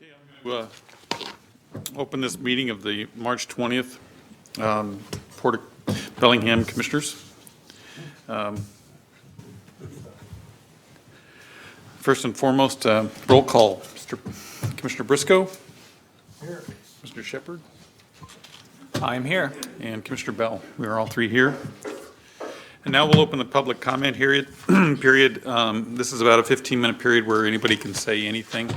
Okay, I'm going to open this meeting of the March 20th Port of Bellingham Commissioners. First and foremost, roll call. Commissioner Briscoe. Here. Mr. Shepard. I'm here. And Commissioner Bell. We are all three here. And now we'll open the public comment period. This is about a 15-minute period where anybody can say anything.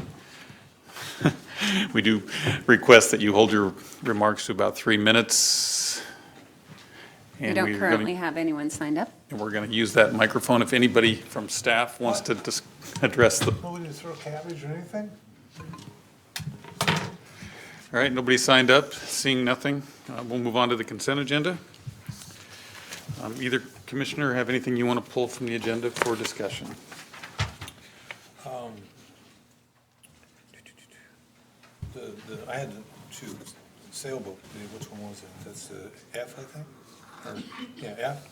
We do request that you hold your remarks to about 3 minutes. We don't currently have anyone signed up. And we're going to use that microphone if anybody from staff wants to address the. Nobody to throw cabbage or anything? All right, nobody signed up. Seeing nothing, we'll move on to the consent agenda. Either commissioner have anything you want to pull from the agenda for discussion? I had to choose sailboat. Which one was it? That's the F, I think? Or, yeah, F.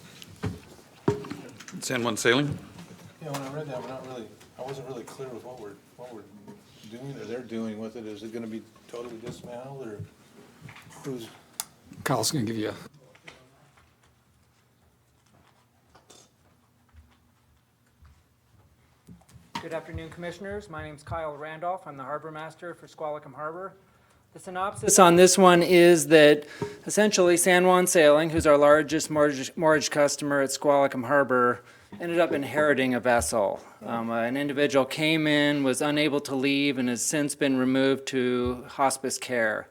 San Juan Sailing? Yeah, when I read that, I wasn't really clear with what we're doing or they're doing with it. Is it gonna be totally dismantled or who's? Kyle's going to give you a. Good afternoon, Commissioners. My name is Kyle Randolph. I'm the Harbor Master for Squalicum Harbor. The synopsis on this one is that essentially San Juan Sailing, who's our largest mortgage customer at Squalicum Harbor, ended up inheriting a vessel. An individual came in, was unable to leave, and has since been removed to hospice care.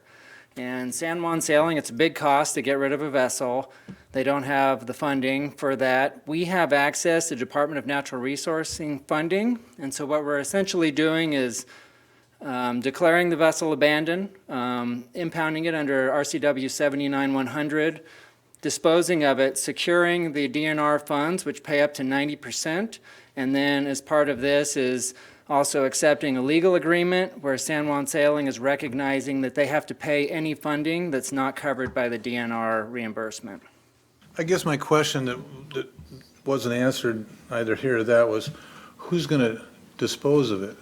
And San Juan Sailing, it's a big cost to get rid of a vessel. They don't have the funding for that. We have access to Department of Natural Resourcing funding, and so what we're essentially doing is declaring the vessel abandoned, impounding it under RCW 79-100, disposing of it, securing the DNR funds, which pay up to 90%, and then as part of this is also accepting a legal agreement where San Juan Sailing is recognizing that they have to pay any funding that's not covered by the DNR reimbursement. I guess my question that wasn't answered either here or that was, who's gonna dispose of it?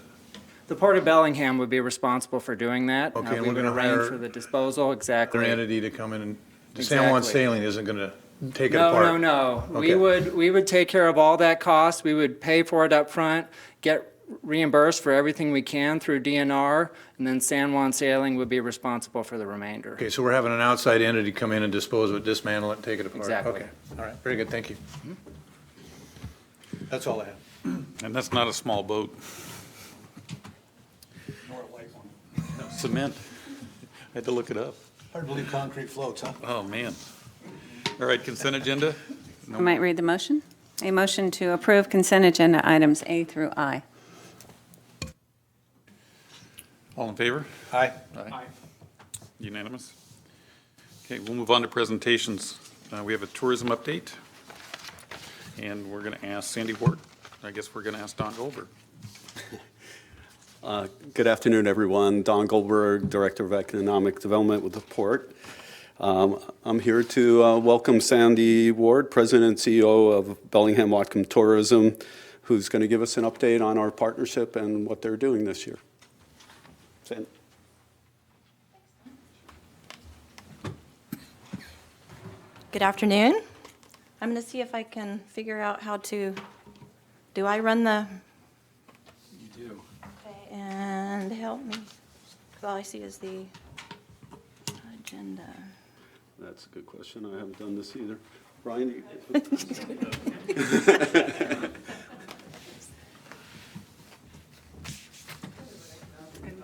The Port of Bellingham would be responsible for doing that. Okay, and We we're would gonna arrange hire for the disposal, exactly. Their entity to come in and, San Juan Exactly. Sailing isn't gonna take it apart? No. Okay. We would take care of all that cost. We would pay for it up front, get reimbursed for everything we can through DNR, and then San Juan Sailing would be responsible for the remainder. Okay, so we're having an outside entity come in and dispose of it, dismantle it, and take it apart? Exactly. Okay, all right, very good, thank you. That's all I have. And that's not a small boat. Nor a light one. Cement. I had to look it up. Hard to believe concrete floats, huh? Oh, man. All right, consent agenda? I might read the motion. A motion to approve consent agenda items A through I. All in favor? Aye. Aye. Unanimous? Okay, we'll move on to presentations. We have a tourism update, and we're going to ask Sandy Ward. I guess we're going to ask Don Goldberg. Good afternoon, everyone. Don Goldberg, Director of Economic Development with the Port. I'm here to welcome Sandy Ward, President and CEO of Bellingham Watcom Tourism, who's going to give us an update on our partnership and what they're doing this year. Sandy. Good afternoon. I'm going to see if I can figure out how to, do I run the? You do. Okay, and help me, because all I see is the agenda. That's a good question. I haven't done this either. Brian?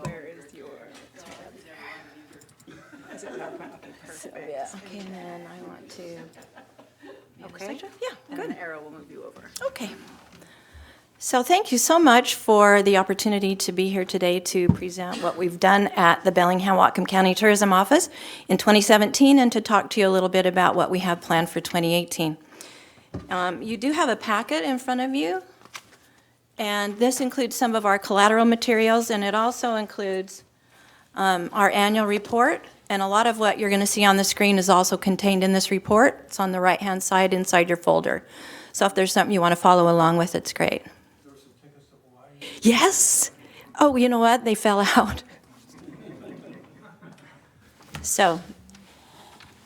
Where is your Okay, and then I want to. Okay. Yeah, And good. an arrow will move you over. Okay. So thank you so much for the opportunity to be here today to present what we've done at the Bellingham Whatcom County Tourism Office in 2017 and to talk to you a little bit about what we have planned for 2018. You do have a packet in front of you, and this includes some of our collateral materials, and it also includes our annual report, and a lot of what you're going to see on the screen is also contained in this report. It's on the right-hand side inside your folder. So if there's something you want to follow along with, it's great. Yes. Oh, you know what? They fell out. So,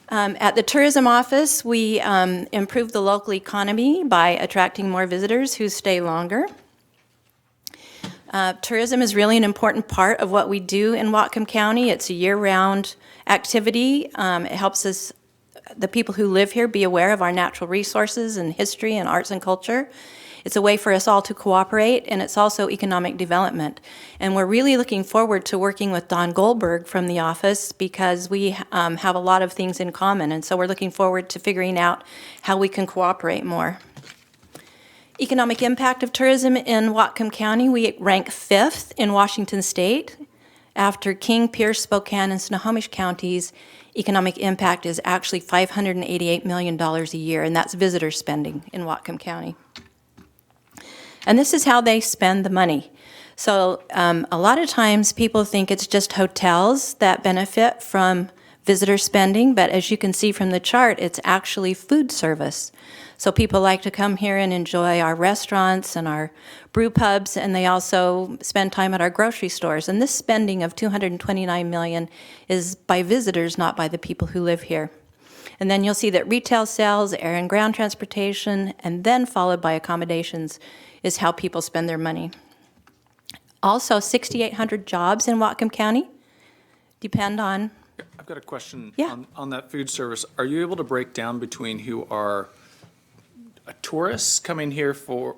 at the tourism office, we improve the local economy by attracting more visitors who stay longer. Tourism is really an important part of what we do in Whatcom County. It's a year-round activity. It helps us, the people who live here, be aware of our natural resources and history and arts and culture. It's a way for us all to cooperate, and it's also economic development. And we're really looking forward to working with Don Goldberg from the office because we have a lot of things in common, and so we're looking forward to figuring out how we can cooperate more. Economic impact of tourism in Whatcom County, we rank 5th in Washington State. After King, Pierce, Spokane, and Snohomish counties, economic impact is actually $588 million a year, and that's visitor spending in Whatcom County. And this is how they spend the money. So a lot of times people think it's just hotels that benefit from visitor spending, but as you can see from the chart, it's actually food service. So people like to come here and enjoy our restaurants and our brew pubs, and they also spend time at our grocery stores. And this spending of $229 million is by visitors, not by the people who live here. And then you'll see that retail sales, air and ground transportation, and then followed by accommodations is how people spend their money. Also, 6,800 jobs in Whatcom County depend on. I've got a question Yeah. on that food service. Are you able to break down between who are tourists coming here for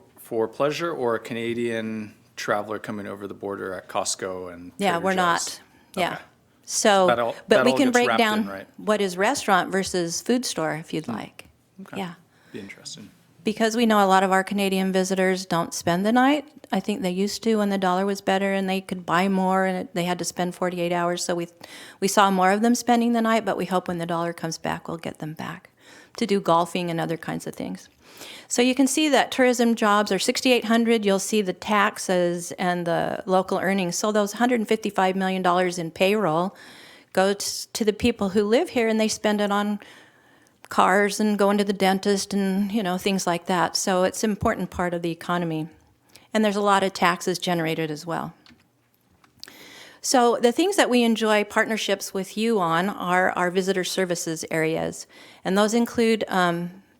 pleasure or a Canadian traveler coming over the border at Costco and Yeah, Trader we're Joe's? not. Yeah. Okay. So, That all- but that we all can gets break wrapped down in, right? what is restaurant versus food store if you'd like. Okay. Yeah. Be interesting. Because we know a lot of our Canadian visitors don't spend the night. I think they used to when the dollar was better and they could buy more and they had to spend 48 hours. So we saw more of them spending the night, but we hope when the dollar comes back, we'll get them back to do golfing and other kinds of things. So you can see that tourism jobs are 6,800. You'll see the taxes and the local earnings. So those $155 million in payroll goes to the people who live here, and they spend it on cars and going to the dentist and, things like that. So it's an important part of the economy. And there's a lot of taxes generated as well. So the things that we enjoy partnerships with you on are our visitor services areas. And those include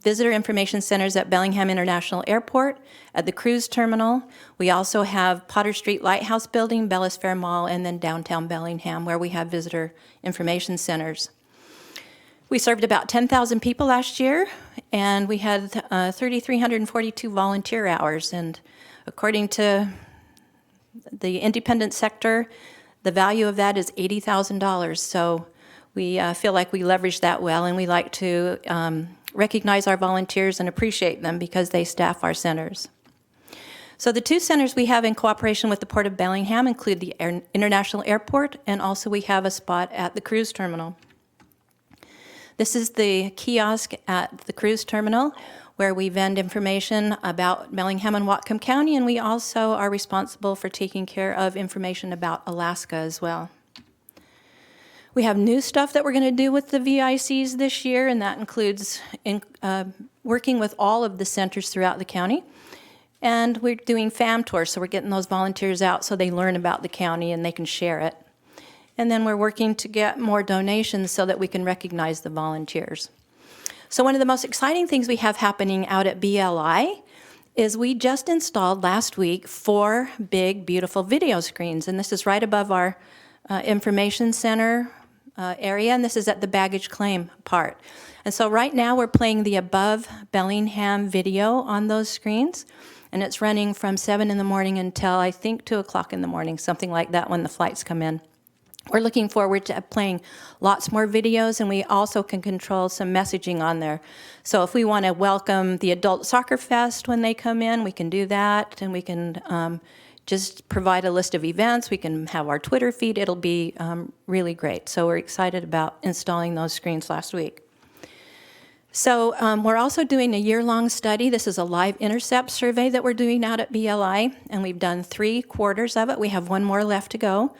visitor information centers at Bellingham International Airport, at the cruise terminal. We also have Potter Street Lighthouse Building, Bellis Fair Mall, and then downtown Bellingham, where we have visitor information centers. We served about 10,000 people last year, and we had 3,342 volunteer hours. And according to the independent sector, the value of that is $80,000. So we feel like we leverage that well, and we like to recognize our volunteers and appreciate them because they staff our centers. So the two centers we have in cooperation with the Port of Bellingham include the International Airport, and also we have a spot at the cruise terminal. This is the kiosk at the cruise terminal where we vend information about Bellingham and Whatcom County, and we also are responsible for taking care of information about Alaska as well. We have new stuff that we're going to do with the VICs this year, and that includes working with all of the centers throughout the county. And we're doing FAM tours, so we're getting those volunteers out so they learn about the county and they can share it. And then we're working to get more donations so that we can recognize the volunteers. So one of the most exciting things we have happening out at BLI is we just installed last week 4 big, beautiful video screens. And this is right above our information center area, and this is at the baggage claim part. And so right now we're playing the above Bellingham video on those screens, and it's running from 7 in the morning until I think 2 o'clock in the morning, something like that when the flights come in. We're looking forward to playing lots more videos, and we also can control some messaging on there. So if we want to welcome the Adult Soccer Fest when they come in, we can do that, and we can just provide a list of events. We can have our Twitter feed. It'll be really great. So we're excited about installing those screens last week. So we're also doing a year-long study. This is a live intercept survey that we're doing out at BLI, and we've done 3 quarters of it. We have 1 more left to go,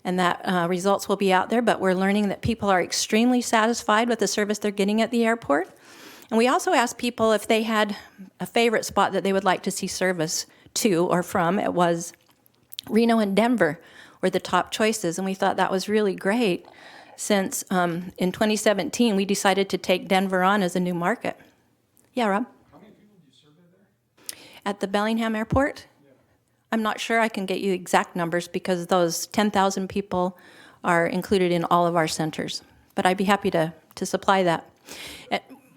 and that results will be out there, but we're learning that people are extremely satisfied with the service they're getting at the airport. And we also asked people if they had a favorite spot that they would like to see service to or from. It was Reno and Denver were the top choices, and we thought that was really great since in 2017, we decided to take Denver on as a new market. Yeah, Rob? How many people do you survey there? At the Bellingham Airport? I'm not sure I can get you exact numbers because those 10,000 people are included in all of our centers. But I'd be happy to supply that.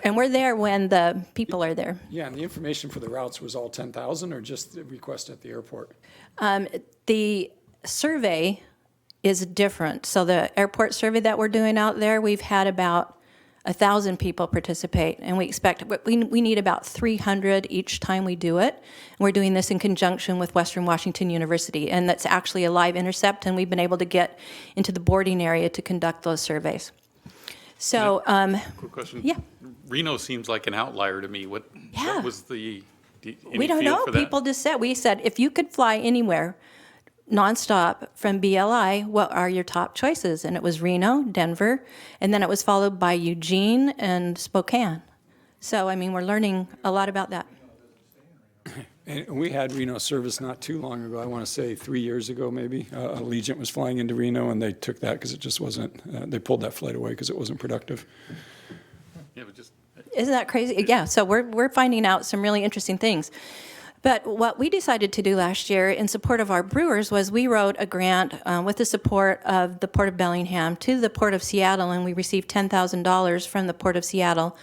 And we're there when the people are there. Yeah, and the information for the routes was all 10,000 or just the request at the airport? The survey is different. So the airport survey that we're doing out there, we've had about 1,000 people participate, and we expect, we need about 300 each time we do it. And we're doing this in conjunction with Western Washington University, and that's actually a live intercept, and we've been able to get into the boarding area to conduct those surveys. So, Quick question. yeah. Reno seems like an outlier to me. What Yeah. was the, any We don't feel know. for that? People just said, we said, if you could fly anywhere nonstop from BLI, what are your top choices? And it was Reno, Denver, and then it was followed by Eugene and Spokane. So, I mean, we're learning a lot about that. And we had Reno service not too long ago, I want to say 3 years ago maybe. Allegiant was flying into Reno and they took that because it just wasn't, they pulled that flight away because it wasn't productive. Yeah, but just, Isn't that crazy? Yeah, so we're finding out some really interesting things. But what we decided to do last year in support of our brewers was we wrote a grant with the support of the Port of Bellingham to the Port of Seattle, and we received $10,000 from the Port of Seattle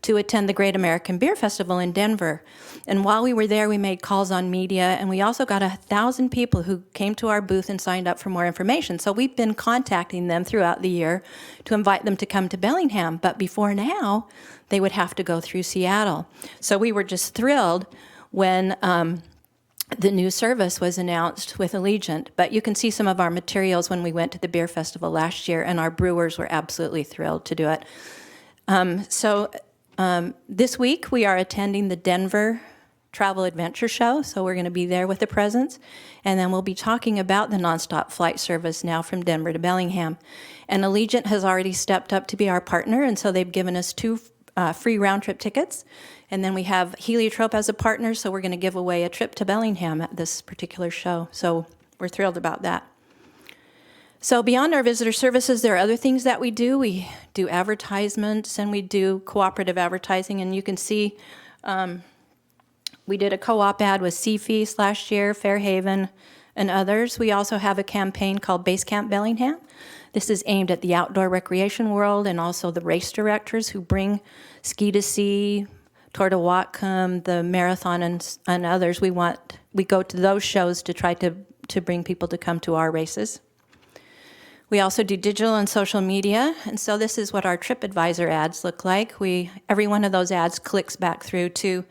to attend the Great American Beer Festival in Denver. And while we were there, we made calls on media, and we also got 1,000 people who came to our booth and signed up for more information. So we've been contacting them throughout the year to invite them to come to Bellingham. But before now, they would have to go through Seattle. So we were just thrilled when the new service was announced with Allegiant. But you can see some of our materials when we went to the beer festival last year, and our brewers were absolutely thrilled to do it. This week we are attending the Denver Travel Adventure Show, so we're going to be there with the presence. And then we'll be talking about the nonstop flight service now from Denver to Bellingham. And Allegiant has already stepped up to be our partner, and so they've given us 2 free round-trip tickets. And then we have Heliotrope as a partner, so we're going to give away a trip to Bellingham at this particular show. So we're thrilled about that. So beyond our visitor services, there are other things that we do. We do advertisements, and we do cooperative advertising. And you can see we did a co-op ad with Seafeast last year, Fairhaven, and others. We also have a campaign called Base Camp Bellingham. This is aimed at the outdoor recreation world and also the race directors who bring Ski to Sea, Tour de Whatcom, the marathon, and others. We go to those shows to try to bring people to come to our races. We also do digital and social media, and so this is what our TripAdvisor ads look like. Every one of those ads clicks back through to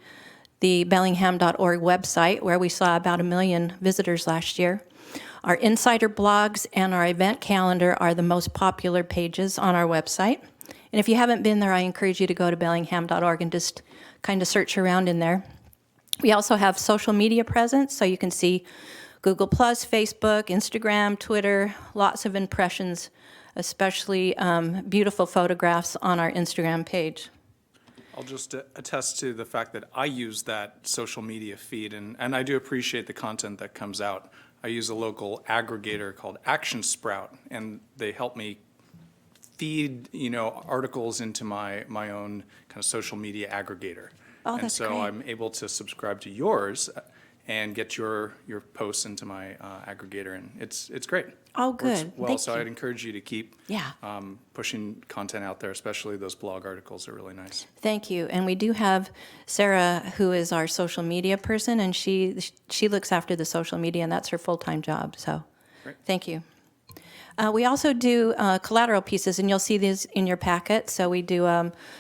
the Bellingham.org website, where we saw about 1 million visitors last year. Our insider blogs and our event calendar are the most popular pages on our website. And if you haven't been there, I encourage you to go to Bellingham.org and just kind of search around in there. We also have social media presence, so you can see Google+, Facebook, Instagram, Twitter, lots of impressions, especially beautiful photographs on our Instagram page. I'll just attest to the fact that I use that social media feed, and I do appreciate the content that comes out. I use a local aggregator called Action Sprout, and they help me feed, articles into my own kind of social media aggregator. Oh, And that's so great. I'm able to subscribe to yours and get your posts into my aggregator, and it's great. Oh, Works good. well, Thank so you. I'd encourage you to keep Yeah. pushing content out there, especially those blog articles are really nice. Thank you. And we do have Sarah, who is our social media person, and she looks after the social media, and that's her full-time job. So Great. thank you. We also do collateral pieces, and you'll see these in your packet. So we do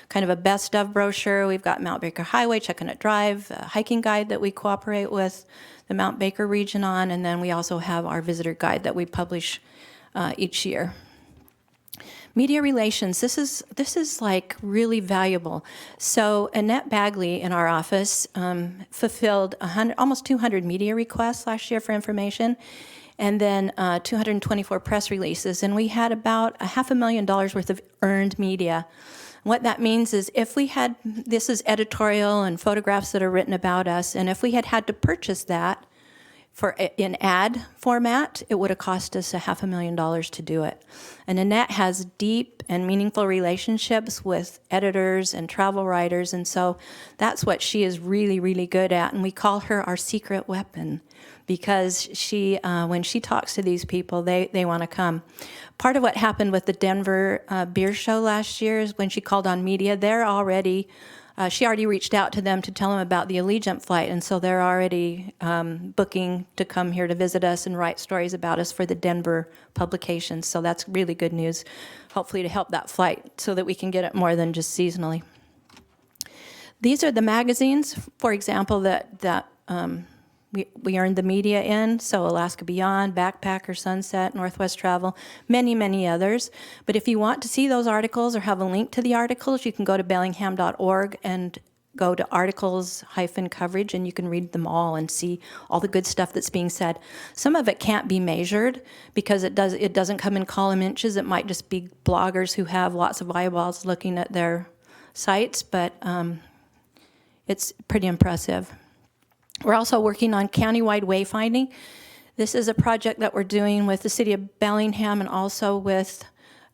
kind of a best of brochure. We've got Mount Baker Highway, Chuckanut Drive, a hiking guide that we cooperate with the Mount Baker region on, and then we also have our visitor guide that we publish each year. Media relations, this is like really valuable. So Annette Bagley in our office fulfilled almost 200 media requests last year for information, and then 224 press releases, and we had about $500,000 worth of earned media. What that means is this is editorial and photographs that are written about us, and if we had to purchase that in ad format, it would have cost us $500,000 to do it. And Annette has deep and meaningful relationships with editors and travel writers, and so that's what she is really, really good at. And we call her our secret weapon because she, when she talks to these people, they want to come. Part of what happened with the Denver beer show last year is when she called on media, she already reached out to them to tell them about the Allegiant flight, and so they're already booking to come here to visit us and write stories about us for the Denver publications. So that's really good news, hopefully to help that flight so that we can get it more than just seasonally. These are the magazines, for example, that we earned the media in, so Alaska Beyond, Backpacker, Sunset, Northwest Travel, many, many others. But if you want to see those articles or have a link to the articles, you can go to bellingham.org and go to articles-coverage, and you can read them all and see all the good stuff that's being said. Some of it can't be measured because it doesn't come in column inches. It might just be bloggers who have lots of eyeballs looking at their sites, but it's pretty impressive. We're also working on countywide wayfinding. This is a project that we're doing with the city of Bellingham and also with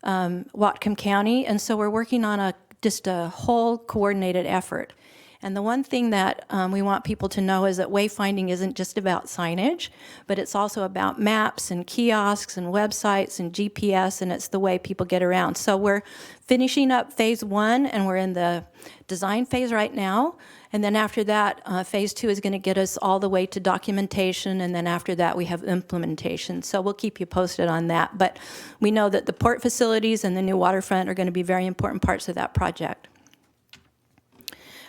Whatcom County, and so we're working on just a whole coordinated effort. And the one thing that we want people to know is that wayfinding isn't just about signage, but it's also about maps and kiosks and websites and GPS, and it's the way people get around. So we're finishing up phase 1, and we're in the design phase right now. And then after that, phase 2 is going to get us all the way to documentation, and then after that we have implementation. So we'll keep you posted on that. But we know that the port facilities and the new waterfront are going to be very important parts of that project.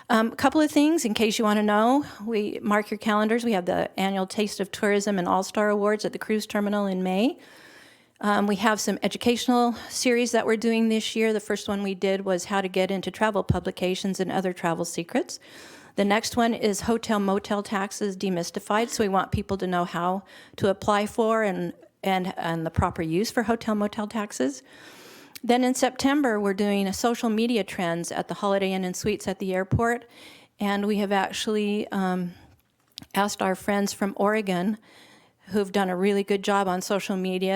A couple of things in case you want to know. We mark your calendars. We have the annual Taste of Tourism and All-Star Awards at the cruise terminal in May. We have some educational series that we're doing this year. The first one we did was how to get into travel publications and other travel secrets. The next one is hotel motel taxes demystified. So we want people to know how to apply for and the proper use for hotel motel taxes. Then in September, we're doing a social media trends at the Holiday Inn and Suites at the airport. And we have actually asked our friends from Oregon who've done a really good job on social media,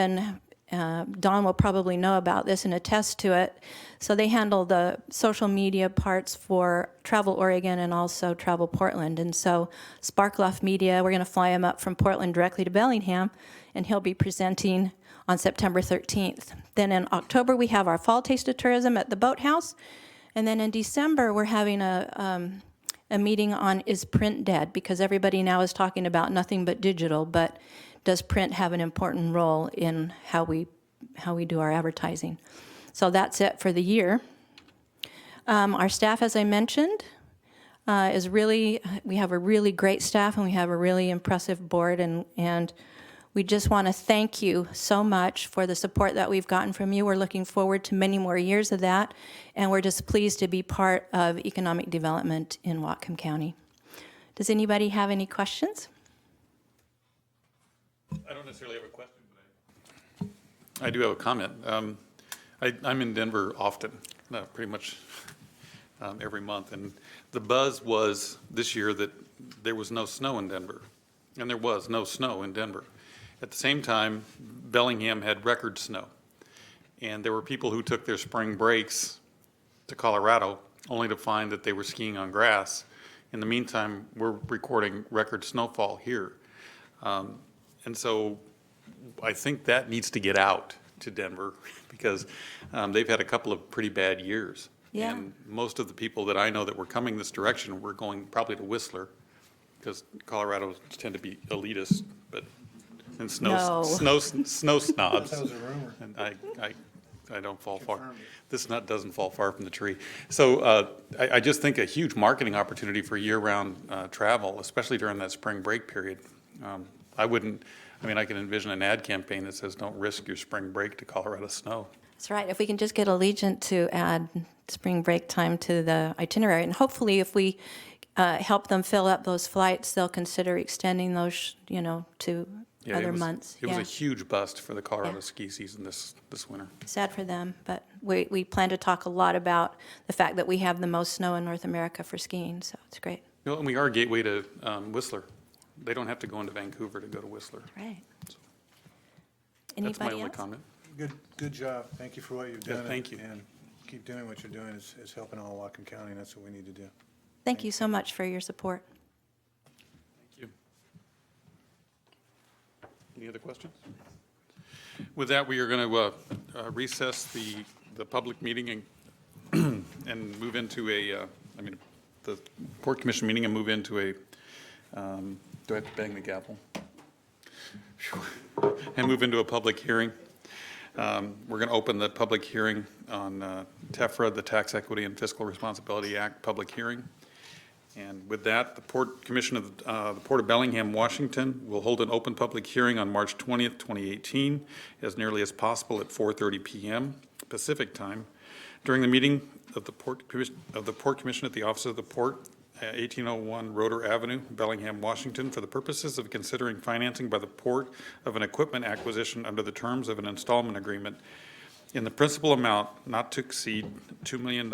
and Don will probably know about this and attest to it. So they handle the social media parts for Travel Oregon and also Travel Portland. And so Sparkloff Media, we're going to fly him up from Portland directly to Bellingham, and he'll be presenting on September 13th. Then in October, we have our Fall Taste of Tourism at the Boathouse. And then in December, we're having a meeting on is print dead, because everybody now is talking about nothing but digital, but does print have an important role in how we do our advertising? So that's it for the year. Our staff, as I mentioned, we have a really great staff, and we have a really impressive board, and we just want to thank you so much for the support that we've gotten from you. We're looking forward to many more years of that, and we're just pleased to be part of economic development in Whatcom County. Does anybody have any questions? I don't necessarily have a question, but I do have a comment. I'm in Denver often, pretty much every month, and the buzz was this year that there was no snow in Denver, and there was no snow in Denver. At the same time, Bellingham had record snow, and there were people who took their spring breaks to Colorado only to find that they were skiing on grass. In the meantime, we're recording record snowfall here. And so I think that needs to get out to Denver because they've had a couple of pretty bad years. Yeah. And most of the people that I know that were coming this direction were going probably to Whistler, because Colorados tend to be elitist, and snow snobs. That was a rumor. And I don't fall far. This nut doesn't fall far from the tree. So I just think a huge marketing opportunity for year-round travel, especially during that spring break period. I can envision an ad campaign that says, "Don't risk your spring break to Colorado snow." That's right. If we can just get Allegiant to add spring break time to the itinerary, and hopefully if we help them fill up those flights, they'll consider extending those, to other months. It was a huge bust for the Colorado ski season this winter. Sad for them, but we plan to talk a lot about the fact that we have the most snow in North America for skiing, so it's great. And we are a gateway to Whistler. they don't have to go into Vancouver to go to Whistler. Right. That's my Anybody only else? comment. Good job. Thank you for what you've Yeah, done. thank you. And keep doing what you're doing. It's helping all of Whatcom County, and that's what we need to do. Thank you so much for your support. Thank you. Any other questions? With that, we are going to recess the public meeting and move into the Port Commission meeting and move into a, do I have to bang the gavel? Phew. And move into a public hearing. We're going to open the public hearing on TEFRA, the Tax Equity and Fiscal Responsibility Act public hearing. And with that, the Port Commission of the Port of Bellingham, Washington, will hold an open public hearing on March 20th, 2018, as nearly as possible at 4:30 p.m. Pacific Time. During the meeting of the Port Commission at the Office of the Port, 1801 Roeder Avenue, Bellingham, Washington, for the purposes of considering financing by the Port of an equipment acquisition under the terms of an installment agreement in the principal amount not to exceed $2 million.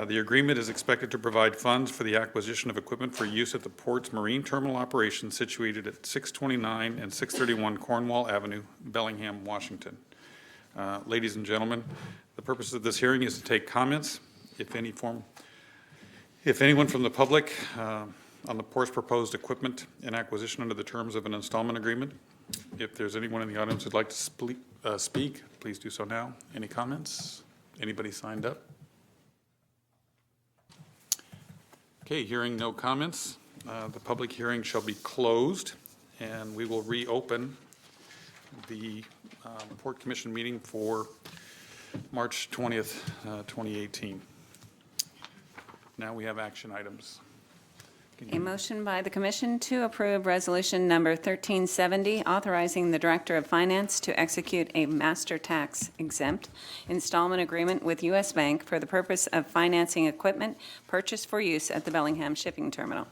The agreement is expected to provide funds for the acquisition of equipment for use at the port's marine terminal operations situated at 629 and 631 Cornwall Avenue, Bellingham, Washington. Ladies and gentlemen, the purpose of this hearing is to take comments, if anyone from the public on the port's proposed equipment and acquisition under the terms of an installment agreement. If there's anyone in the audience who'd like to speak, please do so now. Any comments? Anybody signed up? Okay, hearing no comments, the public hearing shall be closed, and we will reopen the Port Commission meeting for March 20th, 2018. Now we have action items. A motion by the commission to approve resolution number 1370, authorizing the Director of Finance to execute a master tax exempt installment agreement with U.S. Bank for the purpose of financing equipment purchased for use at the Bellingham Shipping Terminal.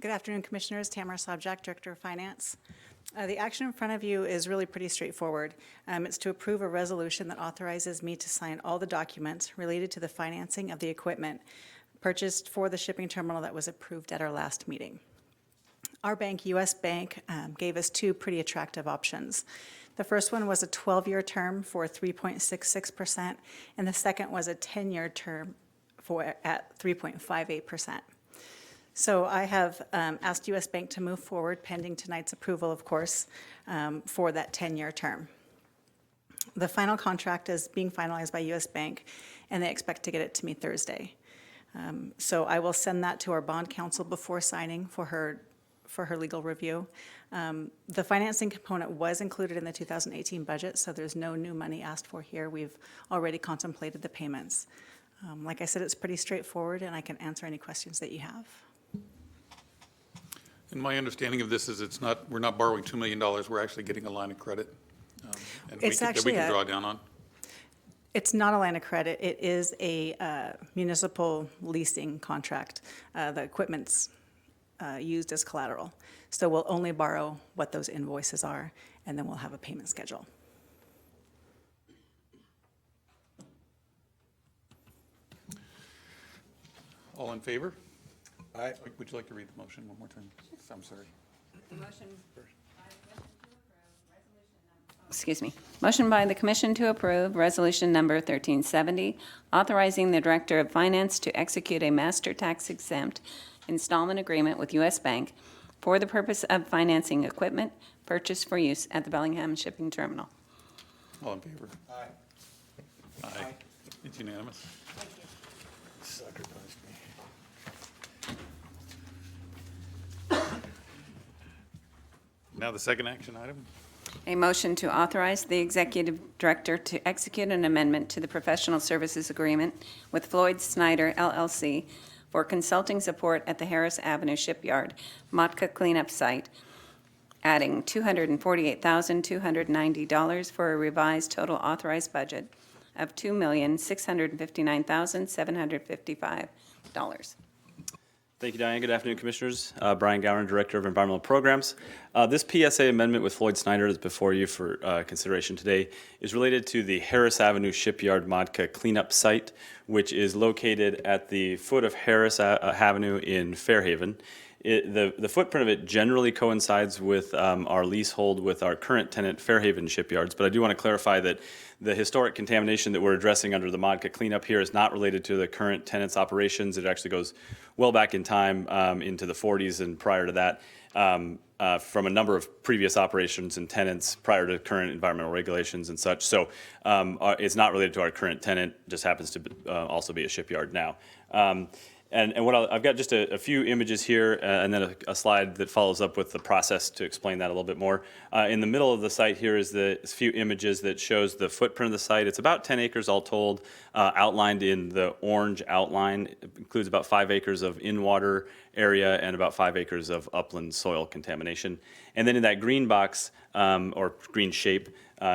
Good afternoon, Commissioners. Tamara Sobczak, Director of Finance. The action in front of you is really pretty straightforward. It's to approve a resolution that authorizes me to sign all the documents related to the financing of the equipment purchased for the shipping terminal that was approved at our last meeting. Our bank, U.S. Bank, gave us two pretty attractive options. The first one was a 12-year term for 3.66%, and the second was a 10-year term at 3.58%. So I have asked U.S. Bank to move forward, pending tonight's approval, of course, for that 10-year term. The final contract is being finalized by U.S. Bank, and they expect to get it to me Thursday. So I will send that to our bond counsel before signing for her legal review. The financing component was included in the 2018 budget, so there's no new money asked for here. We've already contemplated the payments. Like I said, it's pretty straightforward, and I can answer any questions that you have. And my understanding of this is we're not borrowing $2 million, we're actually getting a line of credit. And It's that we actually can a- draw down on. It's not a line of credit. It is a municipal leasing contract. The equipment's used as collateral. So we'll only borrow what those invoices are, and then we'll have a payment schedule. All in favor? Aye. Would you like to read the motion one more time? I'm sorry. Motion by the commission to approve resolution number 1370, authorizing the Director of Finance to execute a master tax exempt installment agreement with U.S. Bank for the purpose of financing equipment purchased for use at the Bellingham Shipping Terminal. All in favor? Aye. Aye. It's unanimous. Sucker punched me. Now the second action item. A motion to authorize the Executive Director to execute an amendment to the professional services agreement with Floyd Snyder LLC for consulting support at the Harris Avenue Shipyard Motka cleanup site, adding $248,290 for a revised total authorized budget of $2,659,755. Thank you, Diane. Good afternoon, Commissioners. Brian Gowan, Director of Environmental Programs. This PSA amendment with Floyd Snyder is before you for consideration today is related to the Harris Avenue Shipyard Modca cleanup site, which is located at the foot of Harris Avenue in Fairhaven. The footprint of it generally coincides with our leasehold with our current tenant, Fairhaven Shipyards, but I do want to clarify that the historic contamination that we're addressing under the Modca cleanup here is not related to the current tenant's operations. It actually goes well back in time into the 40s and prior to that from a number of previous operations and tenants prior to current environmental regulations and such. So it's not related to our current tenant, just happens to also be a shipyard now. And I've got just a few images here and then a slide that follows up with the process to explain that a little bit more. In the middle of the site here is a few images that shows the footprint of the site. It's about 10 acres all told, outlined in the orange outline. It includes about 5 acres of in-water area and about 5 acres of upland soil contamination. And then in that green box, or green shape,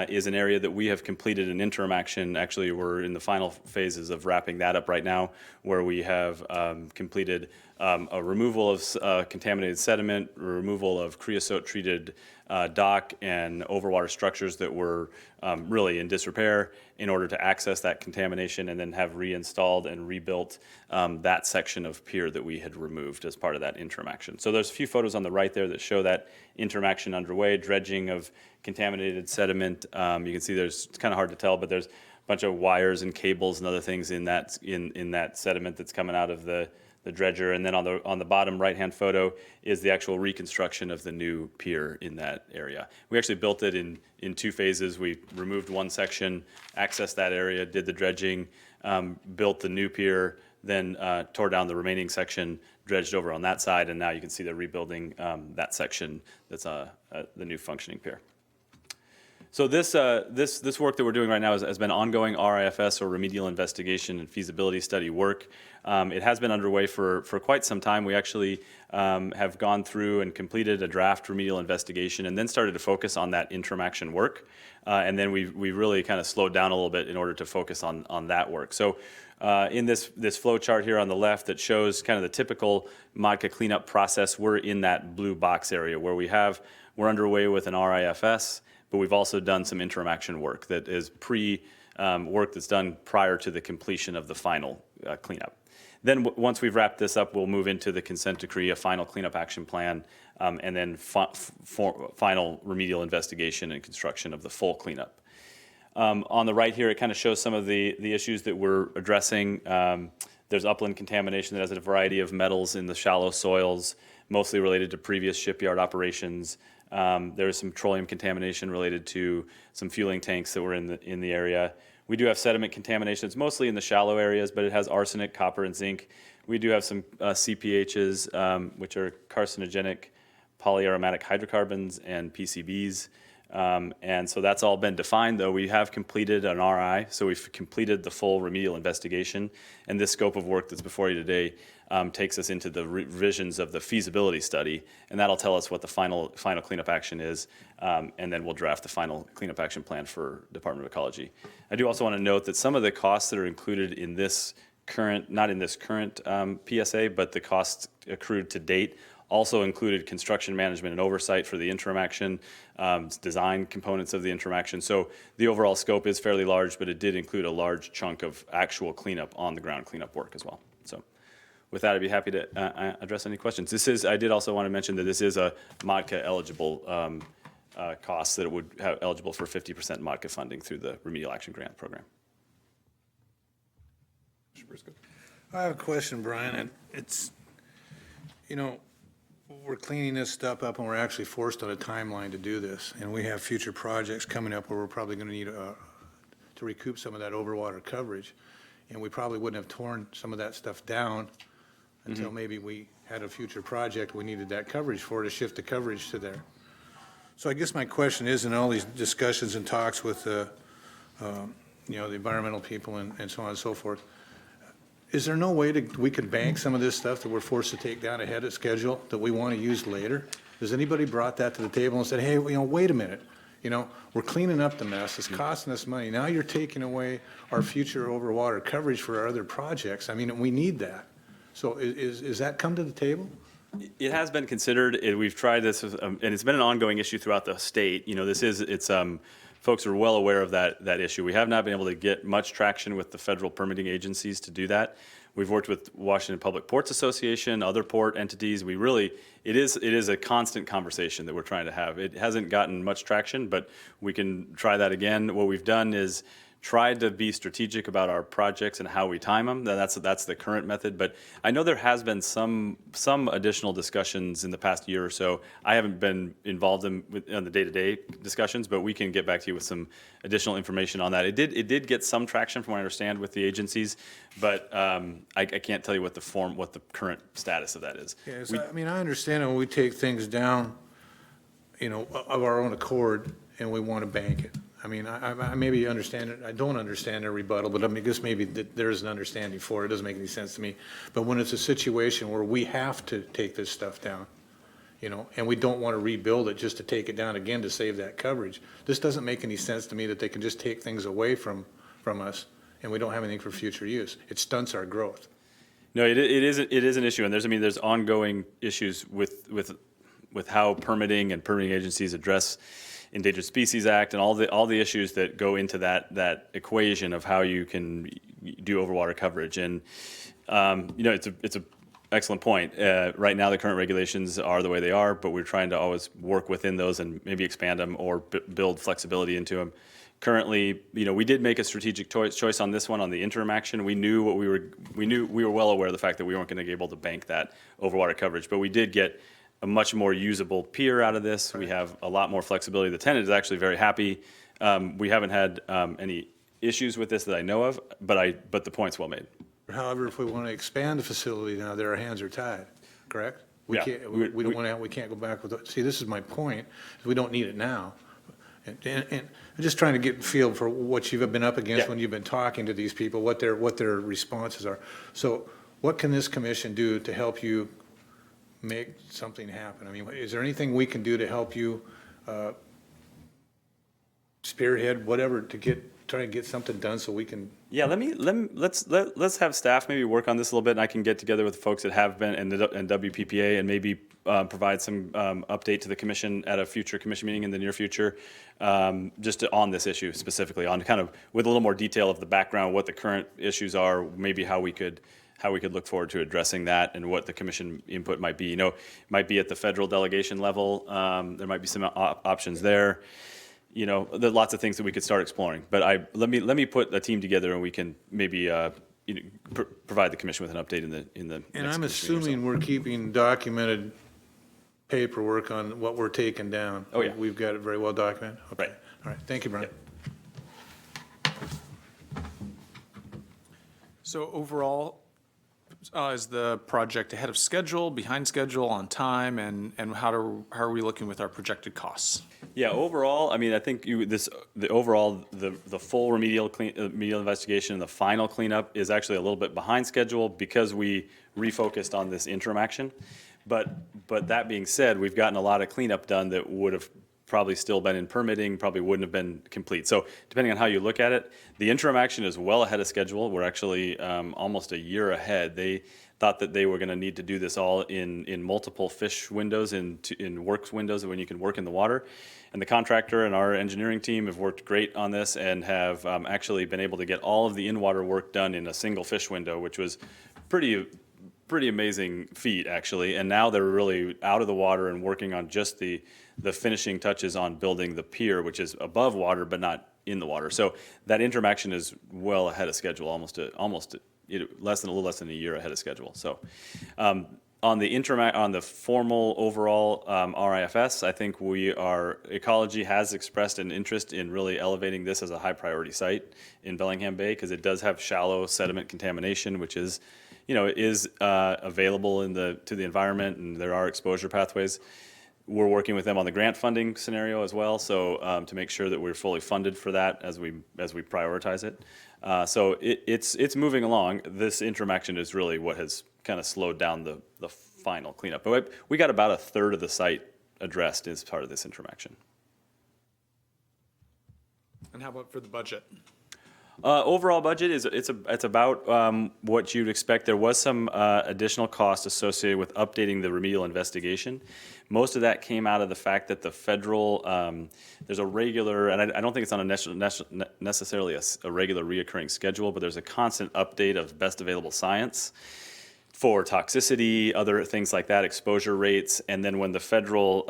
is an area that we have completed an interim action. Actually, we're in the final phases of wrapping that up right now, where we have completed a removal of contaminated sediment, removal of creosote-treated dock and overwater structures that were really in disrepair in order to access that contamination, and then have reinstalled and rebuilt that section of pier that we had removed as part of that interim action. So there's a few photos on the right there that show that interim action underway, dredging of contaminated sediment. You can see it's kind of hard to tell, but there's a bunch of wires and cables and other things in that sediment that's coming out of the dredger. And then on the bottom right-hand photo is the actual reconstruction of the new pier in that area. We actually built it in 2 phases. We removed one section, accessed that area, did the dredging, built the new pier, then tore down the remaining section, dredged over on that side, and now you can see the rebuilding that section that's the new functioning pier. So this work that we're doing right now has been ongoing RIFS, or remedial investigation and feasibility study work. It has been underway for quite some time. We actually have gone through and completed a draft remedial investigation and then started to focus on that interim action work. And then we really kind of slowed down a little bit in order to focus on that work. So in this flow chart here on the left that shows kind of the typical Modca cleanup process, we're in that blue box area where we're underway with an RIFS, but we've also done some interim action work that is work that's done prior to the completion of the final cleanup. Then once we've wrapped this up, we'll move into the consent decree, a final cleanup action plan, and then final remedial investigation and construction of the full cleanup. On the right here, it kind of shows some of the issues that we're addressing. There's upland contamination that has a variety of metals in the shallow soils, mostly related to previous shipyard operations. There's some petroleum contamination related to some fueling tanks that were in the area. We do have sediment contamination. It's mostly in the shallow areas, but it has arsenic, copper, and zinc. We do have some CPHs, which are carcinogenic polyaromatic hydrocarbons, and PCBs. And so that's all been defined, though. We have completed an RI, so we've completed the full remedial investigation. And this scope of work that's before you today takes us into the revisions of the feasibility study, and that'll tell us what the final cleanup action is, and then we'll draft the final cleanup action plan for Department of Ecology. I do also want to note that some of the costs that are included in this not in this current PSA, but the costs accrued to date also included construction management and oversight for the interim action, design components of the interim action. So the overall scope is fairly large, but it did include a large chunk of actual cleanup, on the ground cleanup work as well. So with that, I'd be happy to address any questions. I did also want to mention that this is a Modca eligible cost, that it would have eligible for 50% Modca funding through the Remedial Action Grant Program. I have a question, Brian, and it's, we're cleaning this stuff up and we're actually forced on a timeline to do this. And we have future projects coming up where we're probably going to need to recoup some of that overwater coverage. And we probably wouldn't have torn some of that stuff down until maybe we had a future project we needed that coverage for, to shift the coverage to there. So I guess my question is, in all these discussions and talks with the environmental people and so on and so forth, is there no way we could bank some of this stuff that we're forced to take down ahead of schedule that we want to use later? Has anybody brought that to the table and said, hey, wait a minute, we're cleaning up the mess, it's costing us money, now you're taking away our future overwater coverage for our other projects? I mean, we need that. So is that come to the table? It has been considered. We've tried this, and it's been an ongoing issue throughout the state. You know, folks are well aware of that issue. We have not been able to get much traction with the federal permitting agencies to do that. We've worked with Washington Public Ports Association, other port entities. It is a constant conversation that we're trying to have. It hasn't gotten much traction, but we can try that again. What we've done is tried to be strategic about our projects and how we time them. That's the current method. But I know there has been some additional discussions in the past year or so. I haven't been involved in the day-to-day discussions, but we can get back to you with some additional information on that. It did get some traction from what I understand with the agencies, but I can't tell you what the current status of that is. Yes, I mean, I understand when we take things down, you know, of our own accord, and we want to bank it. I mean, I maybe understand it, I don't understand a rebuttal, but I mean, I guess maybe there's an understanding for it, it doesn't make any sense to me. But when it's a situation where we have to take this stuff down, you know, and we don't want to rebuild it just to take it down again to save that coverage, this doesn't make any sense to me that they can just take things away from us, and we don't have anything for future use. It stunts our growth. No, it is an issue, and there's ongoing issues with how permitting and permitting agencies address Endangered Species Act and all the issues that go into that equation of how you can do overwater coverage. And you know, it's a excellent point. Right now, the current regulations are the way they are, but we're trying to always work within those and maybe expand them or build flexibility into them. Currently, you know, we did make a strategic choice on this one on the interim action. We knew we were well aware of the fact that we weren't going to be able to bank that overwater coverage, but we did get a much more usable pier out of this. We have a lot more flexibility. The tenant is actually very happy. We haven't had any issues with this that I know of, but the point's well made. However, if we want to expand the facility now, our hands are tied, correct? We Yeah. can't, we don't want to, we can't go back with, see, this is my point, is we don't need it now. And I'm just trying to get a feel for what you've been up against Yeah. when you've been talking to these people, what their responses are. So what can this commission do to help you make something happen? I mean, is there anything we can do to help you spearhead whatever to try to get something done so we can? Yeah, let's have staff maybe work on this a little bit, and I can get together with the folks that have been and WPPA and maybe provide some update to the commission at a future commission meeting in the near future, on this issue specifically, on kind of with a little more detail of the background, what the current issues are, maybe how we could look forward to addressing that and what the commission input might be. You know, it might be at the federal delegation level. There might be some options there. You know, there are lots of things that we could start exploring. But let me put a team together and we can maybe provide the commission with an update in the And next I'm commission meeting or so. assuming we're keeping documented paperwork on what we're taking down. Oh, yeah. We've got it very well documented? Okay. Right. All right, thank you, Brian. Yep. So overall, is the project ahead of schedule, behind schedule, on time, and how are we looking with our projected costs? Yeah, overall, I mean, I think the full remedial investigation and the final cleanup is actually a little bit behind schedule because we refocused on this interim action. But that being said, we've gotten a lot of cleanup done that would have probably still been in permitting, probably wouldn't have been complete. So depending on how you look at it, the interim action is well ahead of schedule. We're actually almost a year ahead. They thought that they were going to need to do this all in multiple fish windows, in works windows when you can work in the water. And the contractor and our engineering team have worked great on this and have actually been able to get all of the in-water work done in a single fish window, which was pretty amazing feat, actually. And now they're really out of the water and working on just the finishing touches on building the pier, which is above water but not in the water. So that interim action is well ahead of schedule, a little less than a year ahead of schedule. So on the formal overall RIFS, I think Ecology has expressed an interest in really elevating this as a high priority site in Bellingham Bay because it does have shallow sediment contamination, which is available to the environment, and there are exposure pathways. We're working with them on the grant funding scenario as well, so to make sure that we're fully funded for that as we prioritize it. So it's moving along. This interim action is really what has kind of slowed down the final cleanup. But we got about a third of the site addressed as part of this interim action. And how about for the budget? Overall budget it's about what you'd expect. There was some additional cost associated with updating the remedial investigation. Most of that came out of the fact that the federal, there's a regular, and I don't think it's on a necessarily a regular reoccurring schedule, but there's a constant update of best available science for toxicity, other things like that, exposure rates, and then when the federal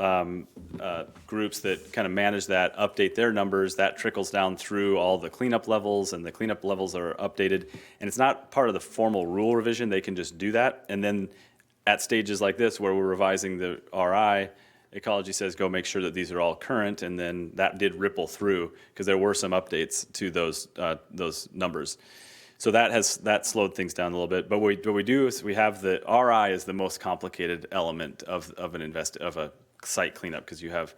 groups that kind of manage that update their numbers, that trickles down through all the cleanup levels, and the cleanup levels are updated. And it's not part of the formal rule revision, they can just do that. And then at stages like this, where we're revising the RI, Ecology says, go make sure that these are all current, and then that did ripple through, because there were some updates to those numbers. So that slowed things down a little bit. But what we do is we have the RI is the most complicated element of a site cleanup, because you have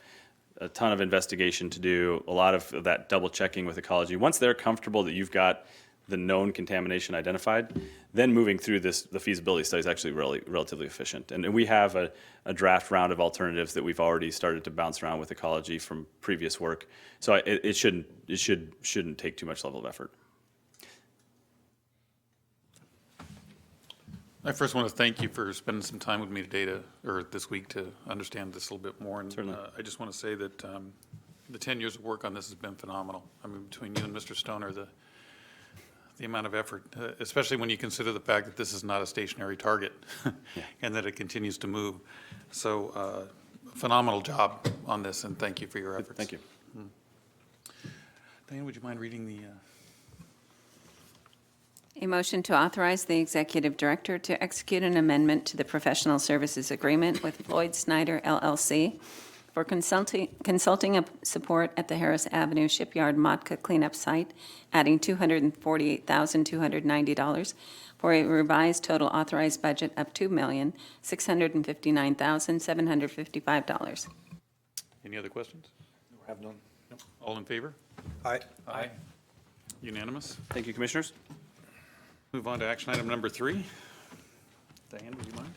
a ton of investigation to do, a lot of that double checking with Ecology. Once they're comfortable that you've got the known contamination identified, then moving through the feasibility study is actually relatively efficient. And we have a draft round of alternatives that we've already started to bounce around with Ecology from previous work. So it shouldn't take too much level of effort. I first want to thank you for spending some time with me today or this week to understand this a little bit more. And Certainly. I just want to say that the 10 years of work on this has been phenomenal. I mean, between you and Mr. Stoner, the amount of effort, especially when you consider the fact that this is not a stationary target and that it continues to move. So phenomenal job on this, and thank you for your efforts. Thank you. Diane, would you mind reading the... A motion to authorize the executive director to execute an amendment to the professional services agreement with Floyd Snyder LLC for consulting support at the Harris Avenue Shipyard Motka cleanup site, adding $248,290 for a revised total authorized budget of $2,659,755. Any other questions? I have none. All in favor? Aye. Aye. Unanimous? Thank you, Commissioners. Move on to action item number 3. Diane, would you mind?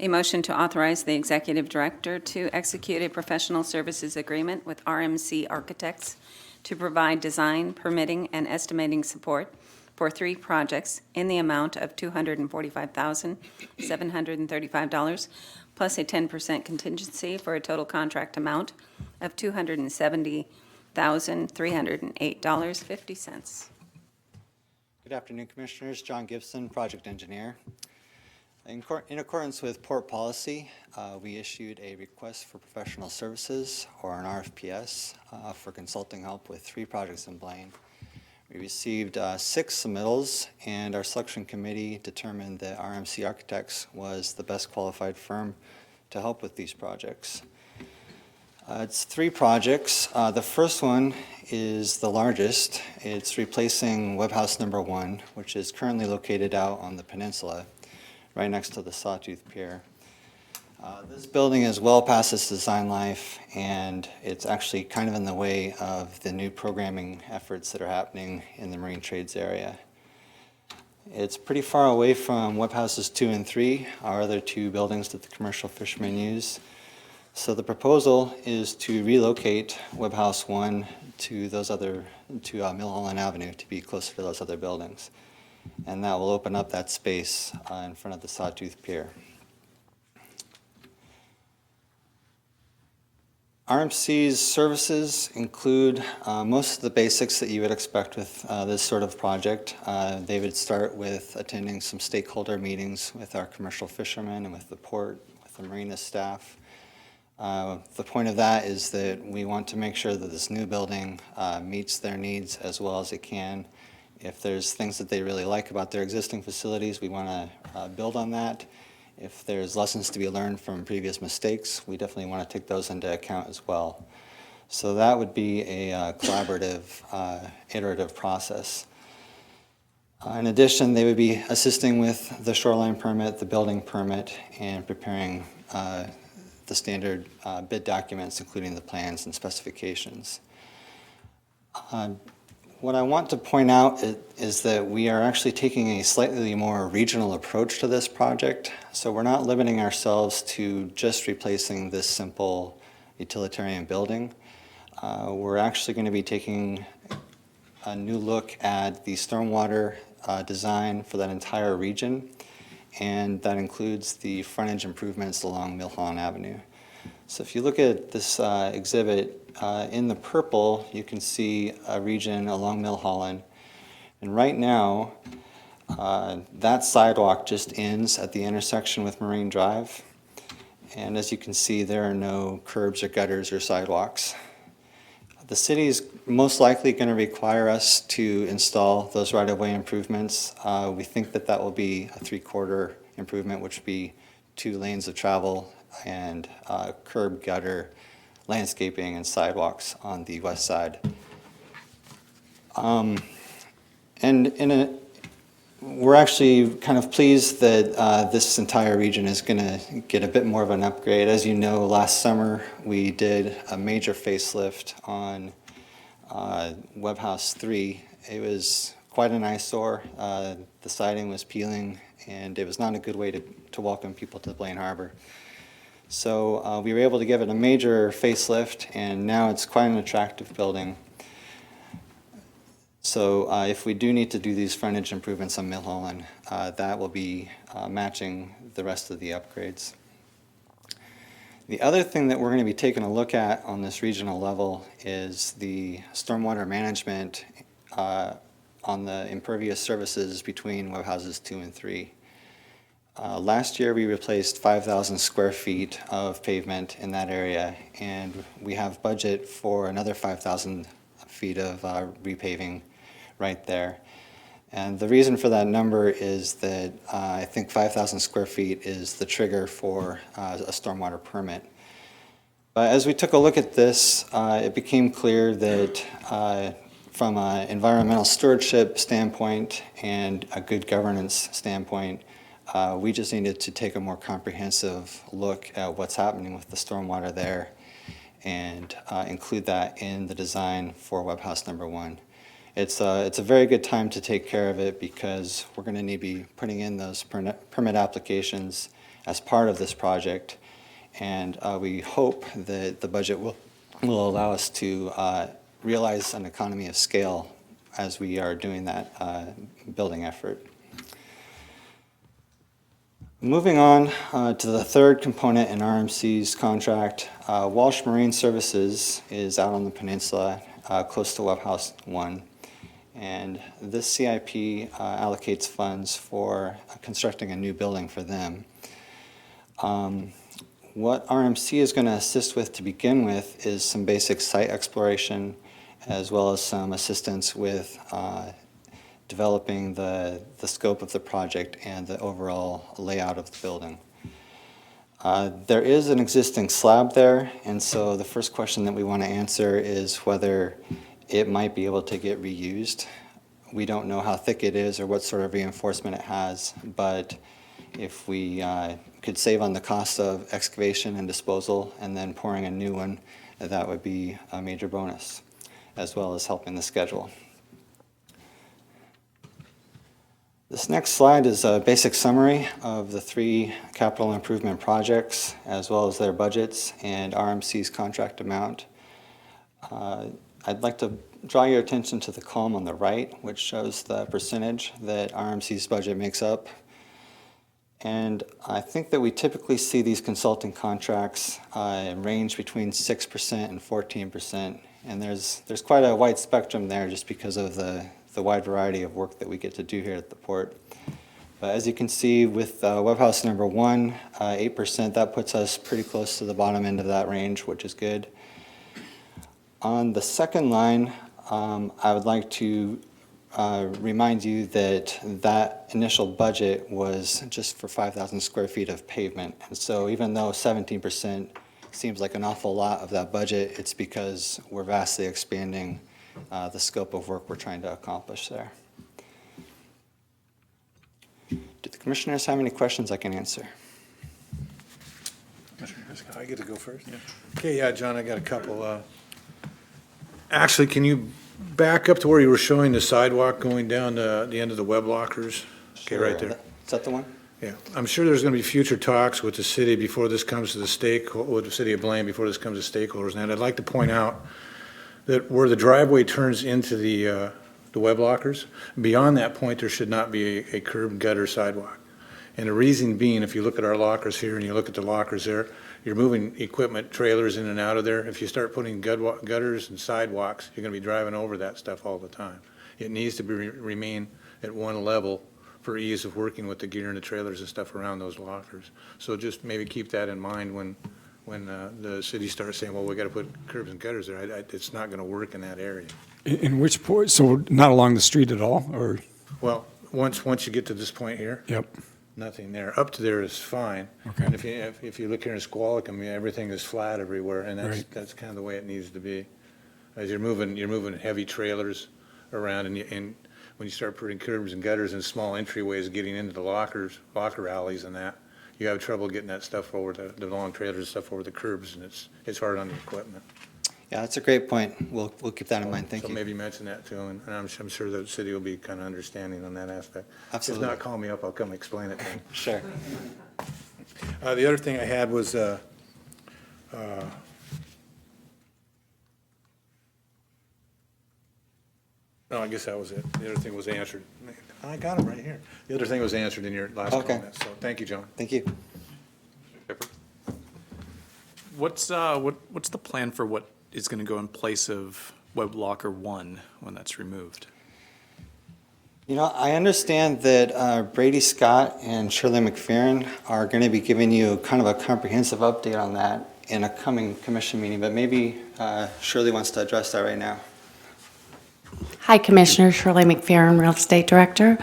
A motion to authorize the executive director to execute a professional services agreement with RMC Architects to provide design, permitting, and estimating support for 3 projects in the amount of $245,735, plus a 10% contingency for a total contract amount of $270,308.50. Good afternoon, Commissioners. John Gibson, Project Engineer. In accordance with port policy, we issued a request for professional services, or an RFPS, for consulting help with 3 projects in Blaine. We received 6 submittals, and our selection committee determined that RMC Architects was the best qualified firm to help with these projects. It's 3 projects. The first one is the largest. It's replacing Web House number 1, which is currently located out on the peninsula, right next to the Sawtooth Pier. This building is well past its design life, and it's actually kind of in the way of the new programming efforts that are happening in the marine trades area. It's pretty far away from Web Houses 2 and 3, our other 2 buildings that the commercial fishermen use. So the proposal is to relocate Web House 1 to Milholland Avenue to be closer to those other buildings. And that will open up that space in front of the Sawtooth Pier. RMC's services include most of the basics that you would expect with this sort of project. They would start with attending some stakeholder meetings with our commercial fishermen and with the port, with the marina staff. The point of that is that we want to make sure that this new building meets their needs as well as it can. If there's things that they really like about their existing facilities, we want to build on that. If there's lessons to be learned from previous mistakes, we definitely want to take those into account as well. So that would be a collaborative, iterative process. In addition, they would be assisting with the shoreline permit, the building permit, and preparing the standard bid documents, including the plans and specifications. What I want to point out is that we are actually taking a slightly more regional approach to this project. So we're not limiting ourselves to just replacing this simple utilitarian building. we're actually going to be taking a new look at the stormwater design for that entire region, and that includes the frontage improvements along Milholland Avenue. So if you look at this exhibit, in the purple, you can see a region along Milholland. And right now, that sidewalk just ends at the intersection with Marine Drive. And as you can see, there are no curbs or gutters or sidewalks. The city is most likely going to require us to install those right-of-way improvements. We think that that will be a 3/4 improvement, which would be 2 lanes of travel and curb, gutter, landscaping, and sidewalks on the west side. We're actually kind of pleased that this entire region is going to get a bit more of an upgrade. As you know, last summer we did a major facelift on Webb House 3. It was quite an eyesore. The siding was peeling, and it was not a good way to welcome people to Blaine Harbor. So we were able to give it a major facelift, and now it's quite an attractive building. So if we do need to do these frontage improvements on Milholland, that will be matching the rest of the upgrades. The other thing that we're going to be taking a look at on this regional level is the stormwater management on the impervious surfaces between Webb Houses 2 and 3. Last year we replaced 5,000 square feet of pavement in that area, and we have budget for another 5,000 feet of repaving right there. And the reason for that number is that I think 5,000 square feet is the trigger for a stormwater permit. But as we took a look at this, it became clear that from an environmental stewardship standpoint and a good governance standpoint, we just needed to take a more comprehensive look at what's happening with the stormwater there and include that in the design for Webb House number 1. It's a very good time to take care of it because we're going to need to be putting in those permit applications as part of this project, and we hope that the budget will allow us to realize an economy of scale as we are doing that building effort. Moving on to the third component in RMC's contract, Walsh Marine Services is out on the peninsula close to Webb House 1. And this CIP allocates funds for constructing a new building for them. What RMC is going to assist with to begin with is some basic site exploration, as well as some assistance with developing the scope of the project and the overall layout of the building. There is an existing slab there, and so the first question that we want to answer is whether it might be able to get reused. We don't know how thick it is or what sort of reinforcement it has, but if we could save on the cost of excavation and disposal and then pouring a new one, that would be a major bonus, as well as helping the schedule. This next slide is a basic summary of the 3 capital improvement projects, as well as their budgets and RMC's contract amount. I'd like to draw your attention to the column on the right, which shows the percentage that RMC's budget makes up. And I think that we typically see these consulting contracts range between 6% and 14%. And there's quite a wide spectrum there just because of the wide variety of work that we get to do here at the port. But as you can see with Webb House number 1, 8%, that puts us pretty close to the bottom end of that range, which is good. On the second line, I would like to remind you that that initial budget was just for 5,000 square feet of pavement. And so even though 17% seems like an awful lot of that budget, it's because we're vastly expanding the scope of work we're trying to accomplish there. Do the commissioners have any questions I can answer? I get to go first? Yeah. Okay, yeah, John, I got a couple. Actually, can you back up to where you were showing the sidewalk going down to the end of the web lockers? Okay, Sure. right there. Is that the one? Yeah, I'm sure there's going to be future talks with the city before this comes to the with the city of Blaine before this comes to stakeholders. And I'd like to point out that where the driveway turns into the web lockers, beyond that point, there should not be a curb, gutter, sidewalk. And the reason being, if you look at our lockers here and you look at the lockers there, you're moving equipment, trailers in and out of there. If you start putting gutters and sidewalks, you're gonna be driving over that stuff all the time. It needs to remain at one level for ease of working with the gear and the trailers and stuff around those lockers. So just maybe keep that in mind when the city starts saying, well, we gotta put curbs and gutters there. It's not gonna work in that area. In which point, so not along the street at all, or? Well, once you get to this point here, Yep. nothing there. Up to there is fine. Okay. And if you look here in Squalicum, everything is flat everywhere, and Right. that's kind of the way it needs to be. As you're moving heavy trailers around, and when you start putting curbs and gutters and small entryways getting into the locker alleys and that, you have trouble getting that stuff over the long trailers and stuff over the curbs, and it's hard on the equipment. Yeah, that's a great point. We'll keep that in mind. Thank So you. maybe mention that to them, and I'm sure the city will be kind of understanding on that aspect. Absolutely. If not, call me up, I'll come explain it to them. Sure. The other thing I had was, no, I guess that was it. The other thing was answered. I got them right here. The other thing was answered in your last Okay. comment, so thank you, John. Thank you. What's the plan for what is going to go in place of Web Locker 1 when that's removed? You know, I understand that Brady Scott and Shirley McPherron are going to be giving you kind of a comprehensive update on that in a coming commission meeting, but maybe Shirley wants to address that right now. Hi, Commissioner Shirley McPherron, Real Estate Director.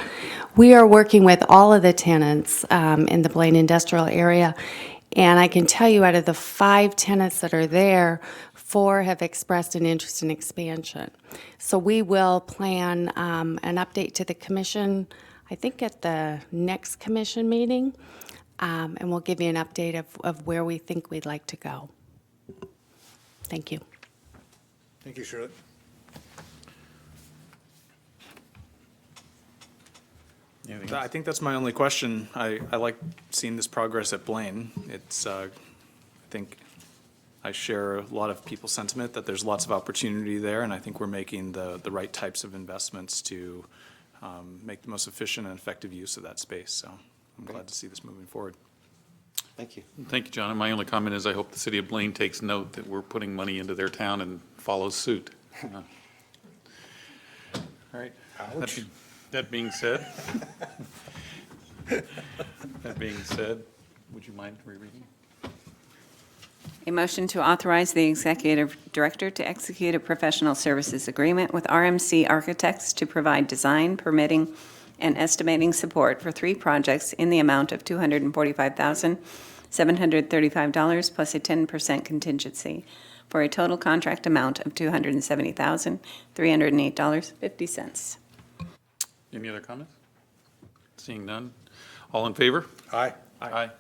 We are working with all of the tenants in the Blaine industrial area, and I can tell you out of the 5 tenants that are there, 4 have expressed an interest in expansion. So we will plan an update to the commission, I think at the next commission meeting, and we'll give you an update of where we think we'd like to go. Thank you. Thank you, Shirley. Anything I else? think that's my only question. I like seeing this progress at Blaine. It's, I think I share a lot of people's sentiment that there's lots of opportunity there, and I think we're making the right types of investments to make the most efficient and effective use of that space. So I'm glad to see this moving forward. Thank you. Thank you, John. And my only comment is I hope the city of Blaine takes note that we're putting money into their town and follows suit. All right. That being said, would you mind rereading? A motion to authorize the executive director to execute a professional services agreement with RMC Architects to provide design, permitting, and estimating support for 3 projects in the amount of $245,735 plus a 10% contingency for a total contract amount of $270,308.50. Any other comments? Seeing none. All in favor? Aye. Aye.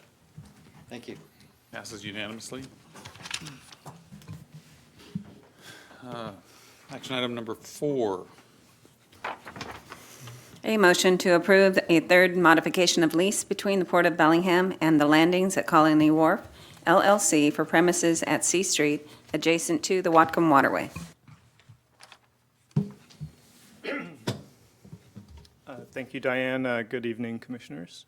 Thank you. Passes unanimously. Action item number 4. A motion to approve a third modification of lease between the Port of Bellingham and the Landings at Colony Wharf, LLC, for premises at C Street adjacent to the Whatcom Waterway. Thank you, Diane. Good evening, Commissioners.